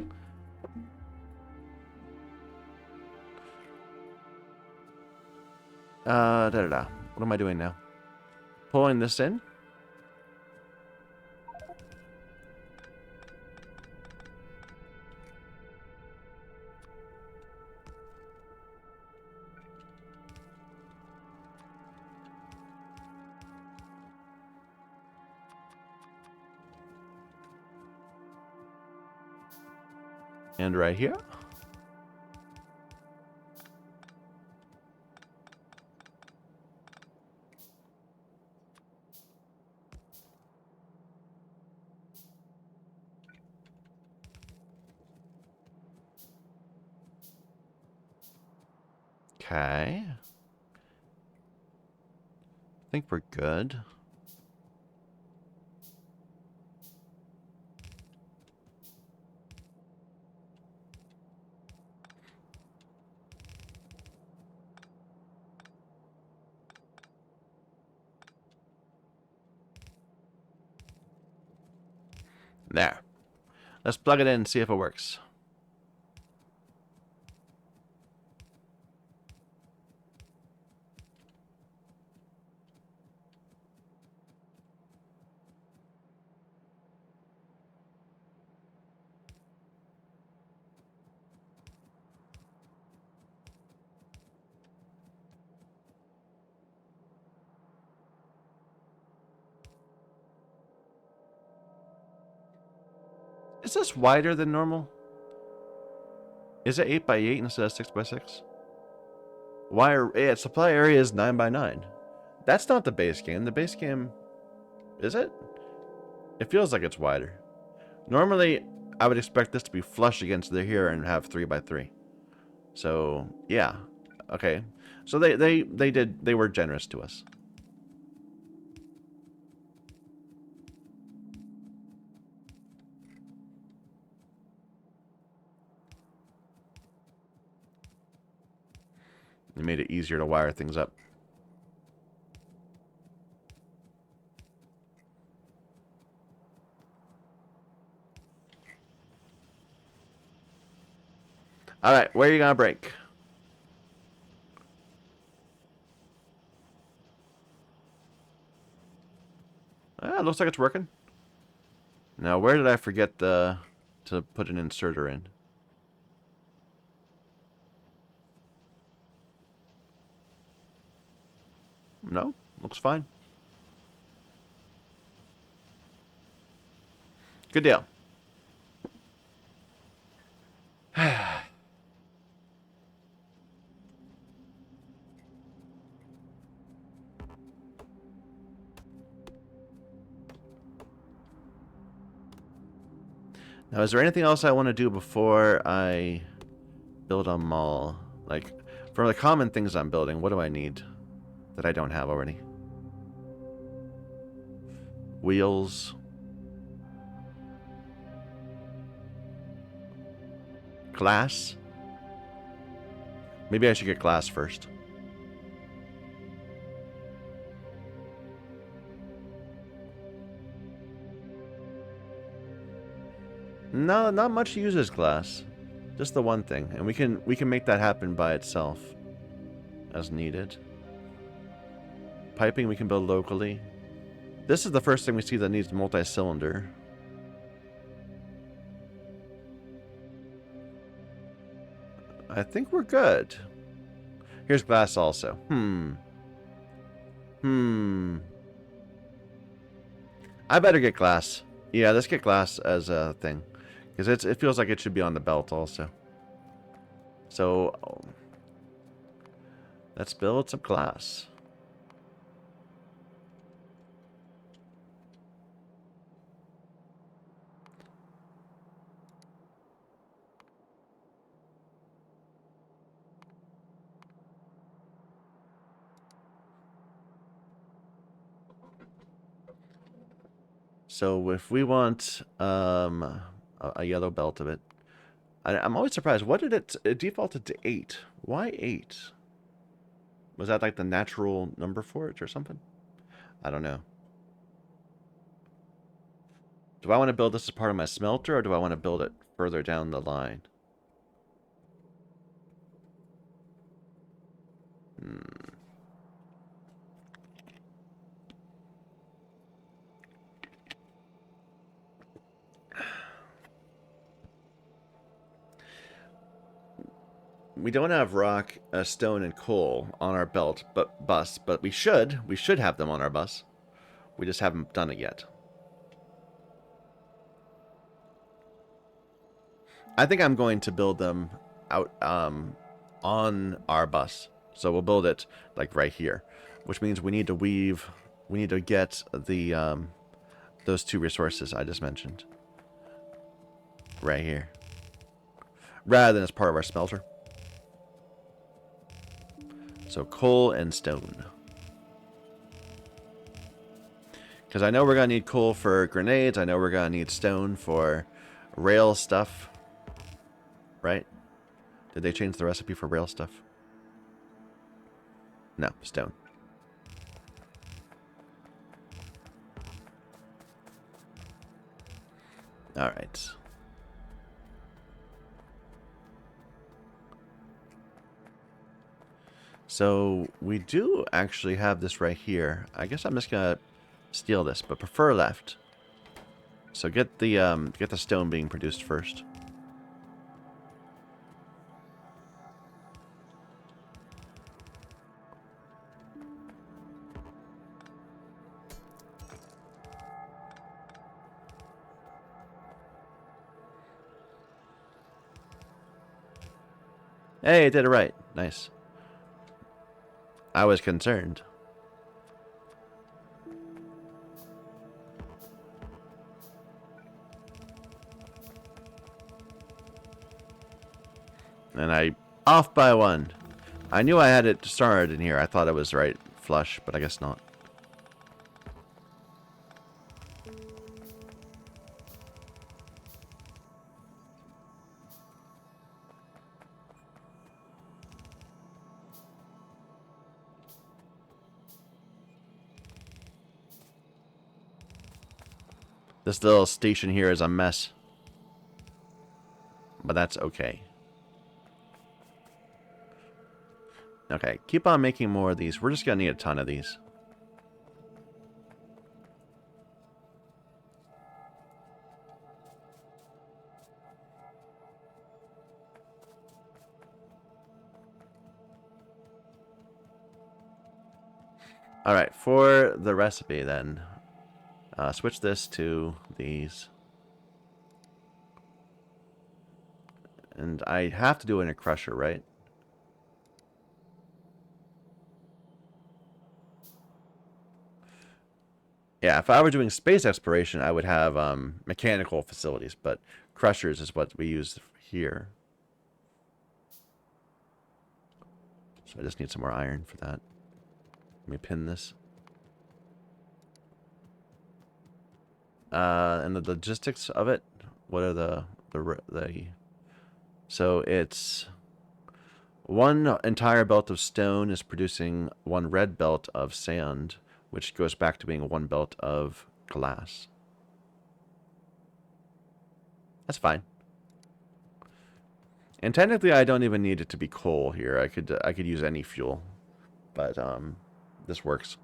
What am I doing now? Pulling this in. And right here. Okay. I think we're good. There. Let's plug it in and see if it works. Is this wider than normal? Is it 8 by 8 instead of 6 by 6? Why? Yeah, supply area is 9 by 9. That's not the base game. The base game, is it? It feels like it's wider. Normally, I would expect this to be flush against the here and have 3 by 3. So yeah, okay. So they were generous to us. They made it easier to wire things up. All right, where are you gonna break? Ah, looks like it's working. Now, where did I forget to put an inserter in? No, looks fine. Good deal. Now, is there anything else I want to do before I build a mall? Like, for the common things I'm building, what do I need that I don't have already? Wheels. Glass. Maybe I should get glass first. No, not much uses glass. Just the one thing. And we can make that happen by itself. As needed. Piping we can build locally. This is the first thing we see that needs multi-cylinder. I think we're good. Here's glass also. I better get glass. Yeah, let's get glass as a thing. Because it feels like it should be on the belt also. So, let's build some glass. So if we want a yellow belt of it, I'm always surprised. What did it defaulted to 8? Why 8? Was that like the natural number for it or something? I don't know. Do I want to build this as part of my smelter, or do I want to build it further down the line? We don't have rock, stone, and coal on our bus, but we should. We should have them on our bus. We just haven't done it yet. I think I'm going to build them out on our bus. So we'll build it like right here, which means we need to weave. We need to get the those 2 resources I just mentioned right here, rather than as part of our smelter. So coal and stone. Because I know we're going to need coal for grenades. I know we're going to need stone for rail stuff. Right? Did they change the recipe for rail stuff? No, stone. Alright. So we do actually have this right here. I guess I'm just going to steal this, but prefer left. So get the stone being produced first. Hey, I did it right. Nice. I was concerned. And I off by one. I knew I had it started in here. I thought it was right flush, but I guess not. This little station here is a mess. But that's okay. Okay, keep on making more of these. We're just going to need a ton of these. Alright, for the recipe then, switch this to these. And I have to do it in a crusher, right? Yeah, if I were doing space exploration, I would have mechanical facilities, but crushers is what we use here. So I just need some more iron for that. Let me pin this. And the logistics of it, what are the so it's one entire belt of stone is producing one red belt of sand, which goes back to being one belt of glass. That's fine. And technically, I don't even need it to be coal here. I could use any fuel, but this works.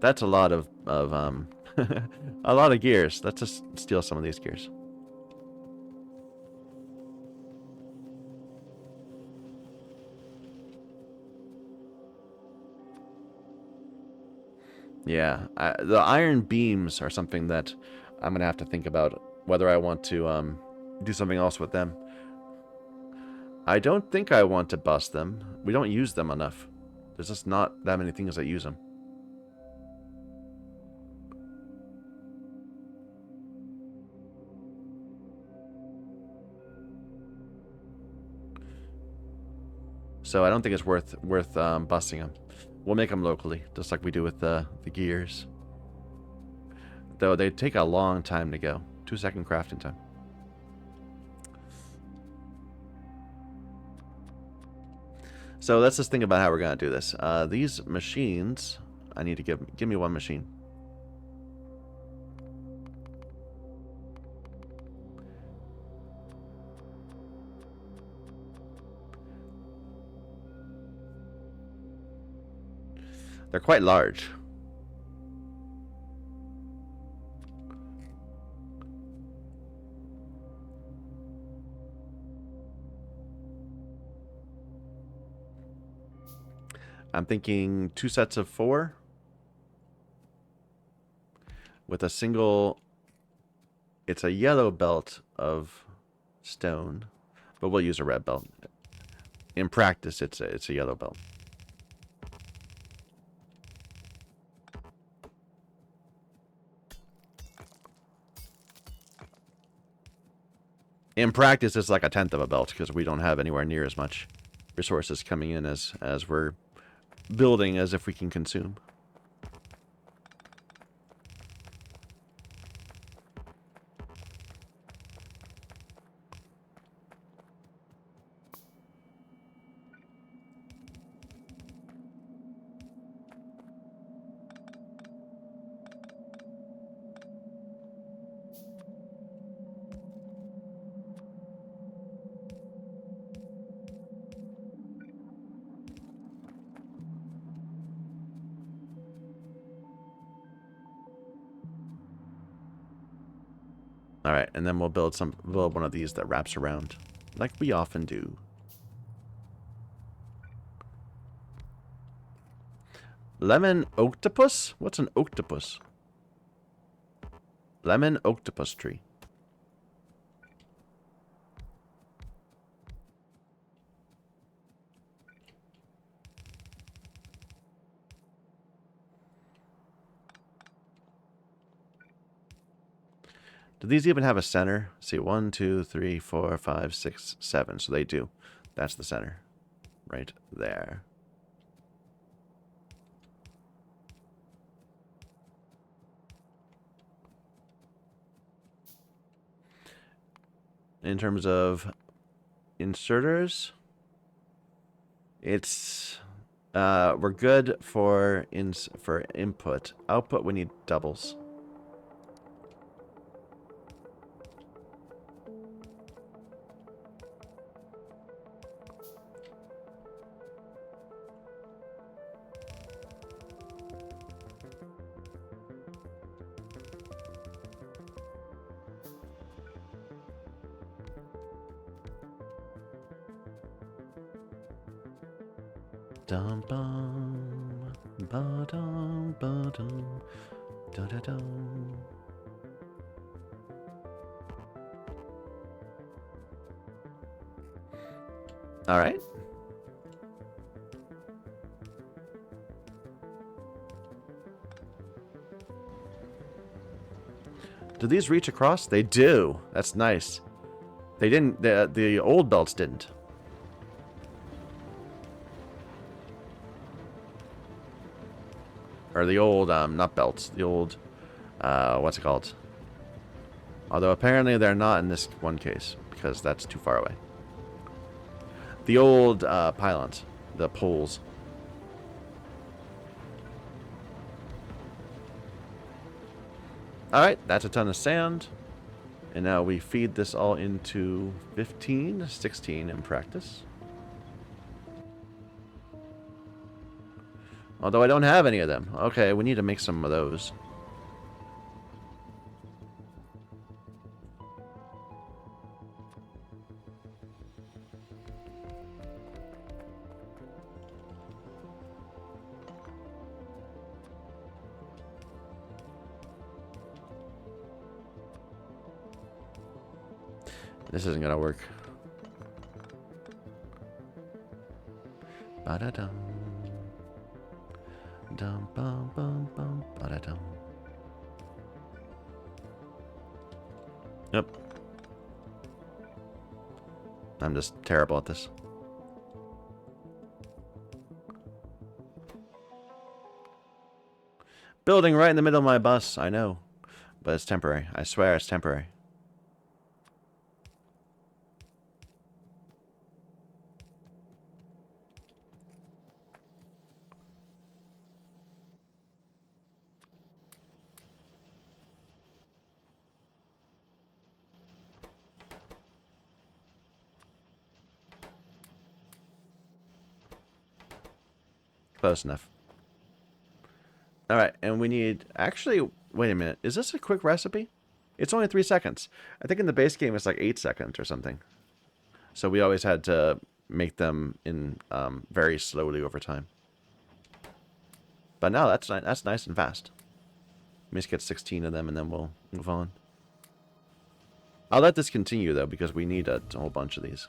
That's a lot of a lot of gears. Let's just steal some of these gears. Yeah, the iron beams are something that I'm gonna have to think about whether I want to do something else with them. I don't think I want to bust them. We don't use them enough. There's just not that many things that use them. So I don't think it's worth busting them. We'll make them locally, just like we do with the gears. Though they take a long time to go. 2-second crafting time. So let's just think about how we're going to do this. These machines, I need to give me one machine. They're quite large. I'm thinking 2 sets of 4 with a single. It's a yellow belt of stone, but we'll use a red belt. In practice, it's a yellow belt. In practice, it's like a tenth of a belt because we don't have anywhere near as much resources coming in as we're building as if we can consume. All right, and then we'll build one of these that wraps around, like we often do. Lemon octopus? What's an octopus? Lemon octopus tree. Do these even have a center? Let's see, 1, 2, 3, 4, 5, 6, 7. So they do. That's the center. Right there. In terms of inserters, it's we're good for input. Output, we need doubles. Dum bum, ba dum ba dum, da da dum. All right. Do these reach across? They do. That's nice. They didn't. The old belts didn't. Or the old, not belts, the old, what's it called? Although apparently they're not in this one case, because that's too far away. The old, pylons, the poles. Alright, that's a ton of sand. And now we feed this all into 15, 16 in practice. Although I don't have any of them. Okay, we need to make some of those. This isn't gonna work. Ba-da-dum. Dum bum bum bum ba-da-dum. Yep. I'm just terrible at this. Building right in the middle of my bus, I know. But it's temporary. I swear it's temporary. Close enough. Alright, and we need... Actually, wait a minute. Is this a quick recipe? It's only 3 seconds. I think in the base game it's like 8 seconds or something. So we always had to make them in very slowly over time. But now that's nice and fast. Let me just get 16 of them and then we'll move on. I'll let this continue though because we need a whole bunch of these.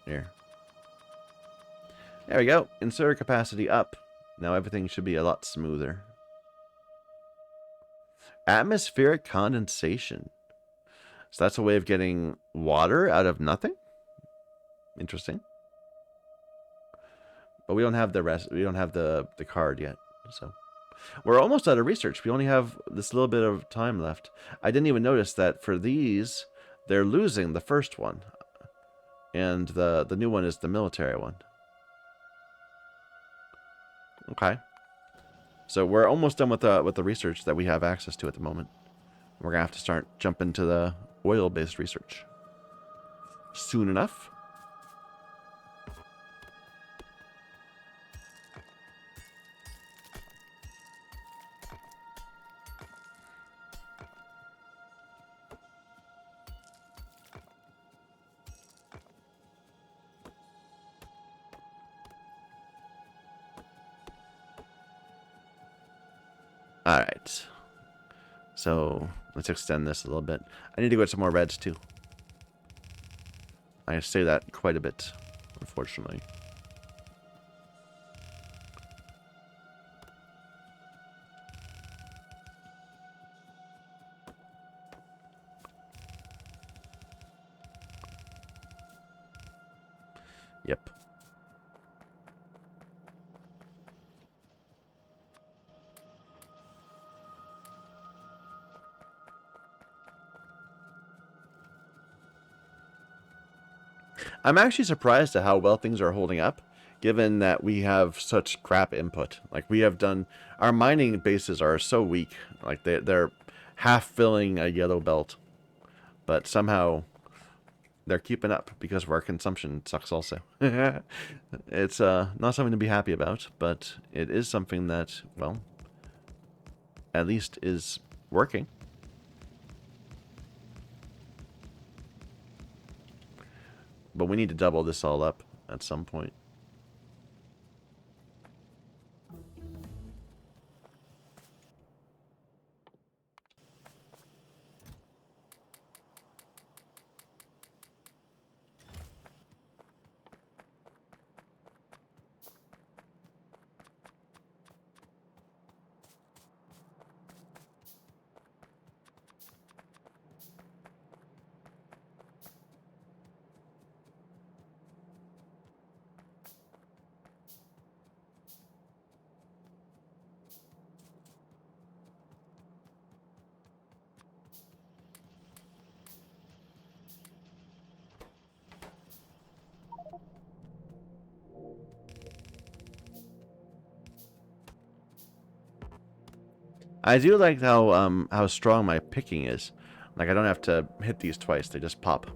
Here. There we go. Inserter capacity up. Now everything should be a lot smoother. Atmospheric condensation. So that's a way of getting water out of nothing? Interesting. But we don't have the rest. We don't have the card yet. So we're almost out of research. We only have this little bit of time left. I didn't even notice that for these, they're losing the first one. And the new one is the military one. Okay. So we're almost done with the research that we have access to at the moment. We're going to have to start jumping to the oil-based research soon enough. Alright. So, let's extend this a little bit. I need to go get some more reds, too. I say that quite a bit, unfortunately. Yep. I'm actually surprised at how well things are holding up, given that we have such crap input. Like, we have done... Our mining bases are so weak. Like, they're half filling a yellow belt. But somehow, they're keeping up because of our consumption sucks also. It's not something to be happy about, but it is something that, well, at least is working. But we need to double this all up at some point. I do like how strong my picking is. Like, I don't have to hit these twice, they just pop.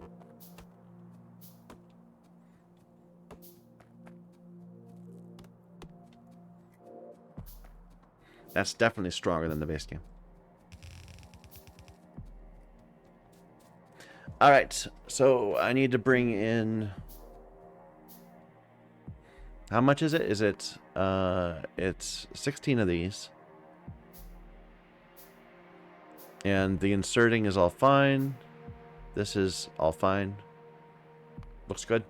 That's definitely stronger than the base game. Alright, so I need to bring in... How much is it? Is it, it's 16 of these. And the inserting is all fine. This is all fine. Looks good.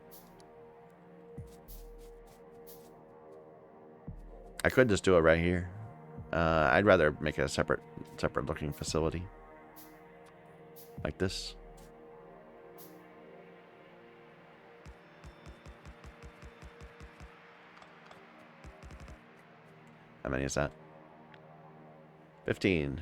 I could just do it right here. I'd rather make it a separate looking facility. Like this. How many is that? 15.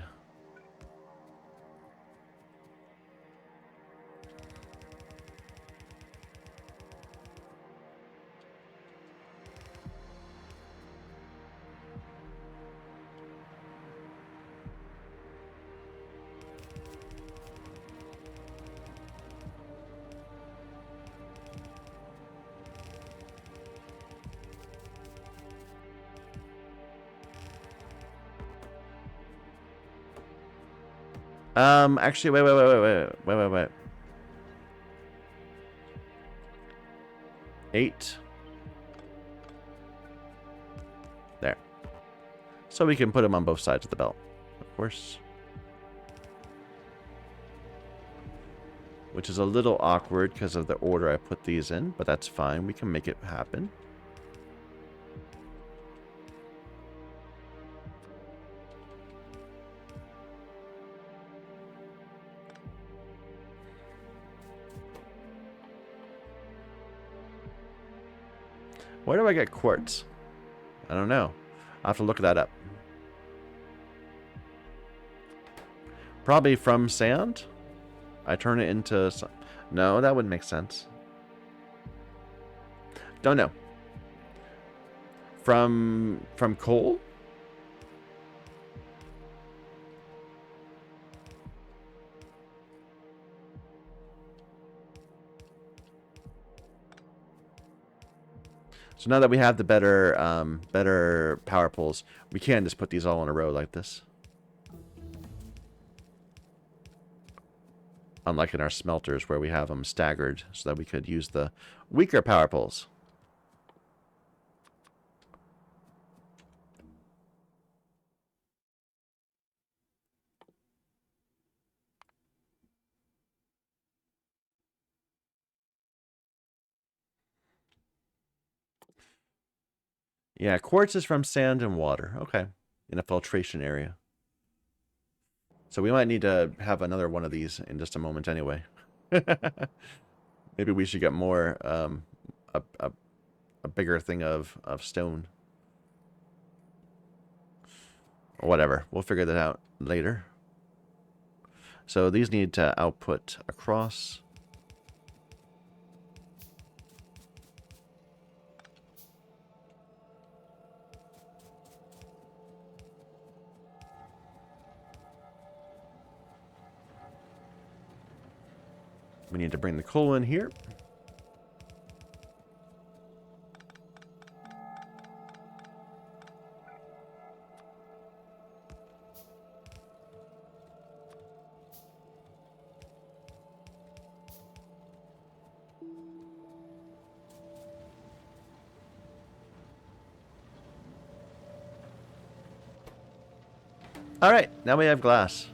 Actually, wait. 8. There. So we can put them on both sides of the belt, of course. Which is a little awkward because of the order I put these in, but that's fine. We can make it happen. Where do I get quartz? I don't know. I'll have to look that up. Probably from sand? I turn it into... No, that wouldn't make sense. Don't know. From coal? So now that we have the better power poles, we can just put these all in a row like this. Unlike in our smelters where we have them staggered so that we could use the weaker power poles. Yeah, quartz is from sand and water. Okay. In a filtration area. So we might need to have another one of these in just a moment anyway. Maybe we should get more, a bigger thing of stone. Or whatever. We'll figure that out later. So these need to output across. We need to bring the coal in here. All right, now we have glass.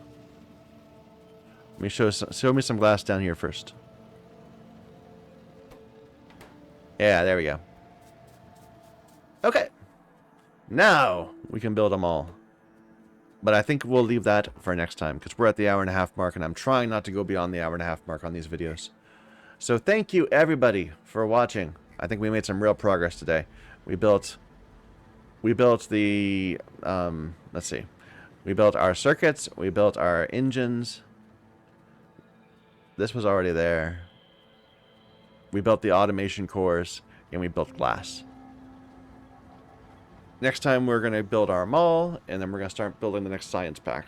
Let me show me some glass down here first. Yeah, there we go. Okay. Now we can build them all. But I think we'll leave that for next time because we're at the hour-and-a-half mark and I'm trying not to go beyond the hour-and-a-half mark on these videos. So thank you everybody for watching. I think we made some real progress today. We built the let's see. We built our circuits, we built our engines. This was already there. We built the automation cores, and we built glass. Next time we're going to build our mall, and then we're going to start building the next science pack.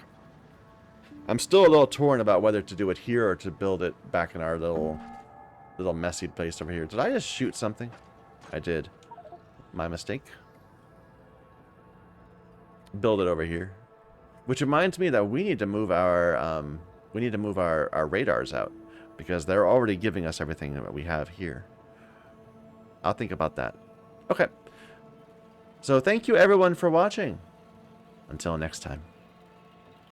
I'm still a little torn about whether to do it here or to build it back in our little messy place over here. Did I just shoot something? I did. My mistake. Build it over here. Which reminds me that we need to move our radars out because they're already giving us everything that we have here. I'll think about that. Okay. So thank you everyone for watching. Until next time.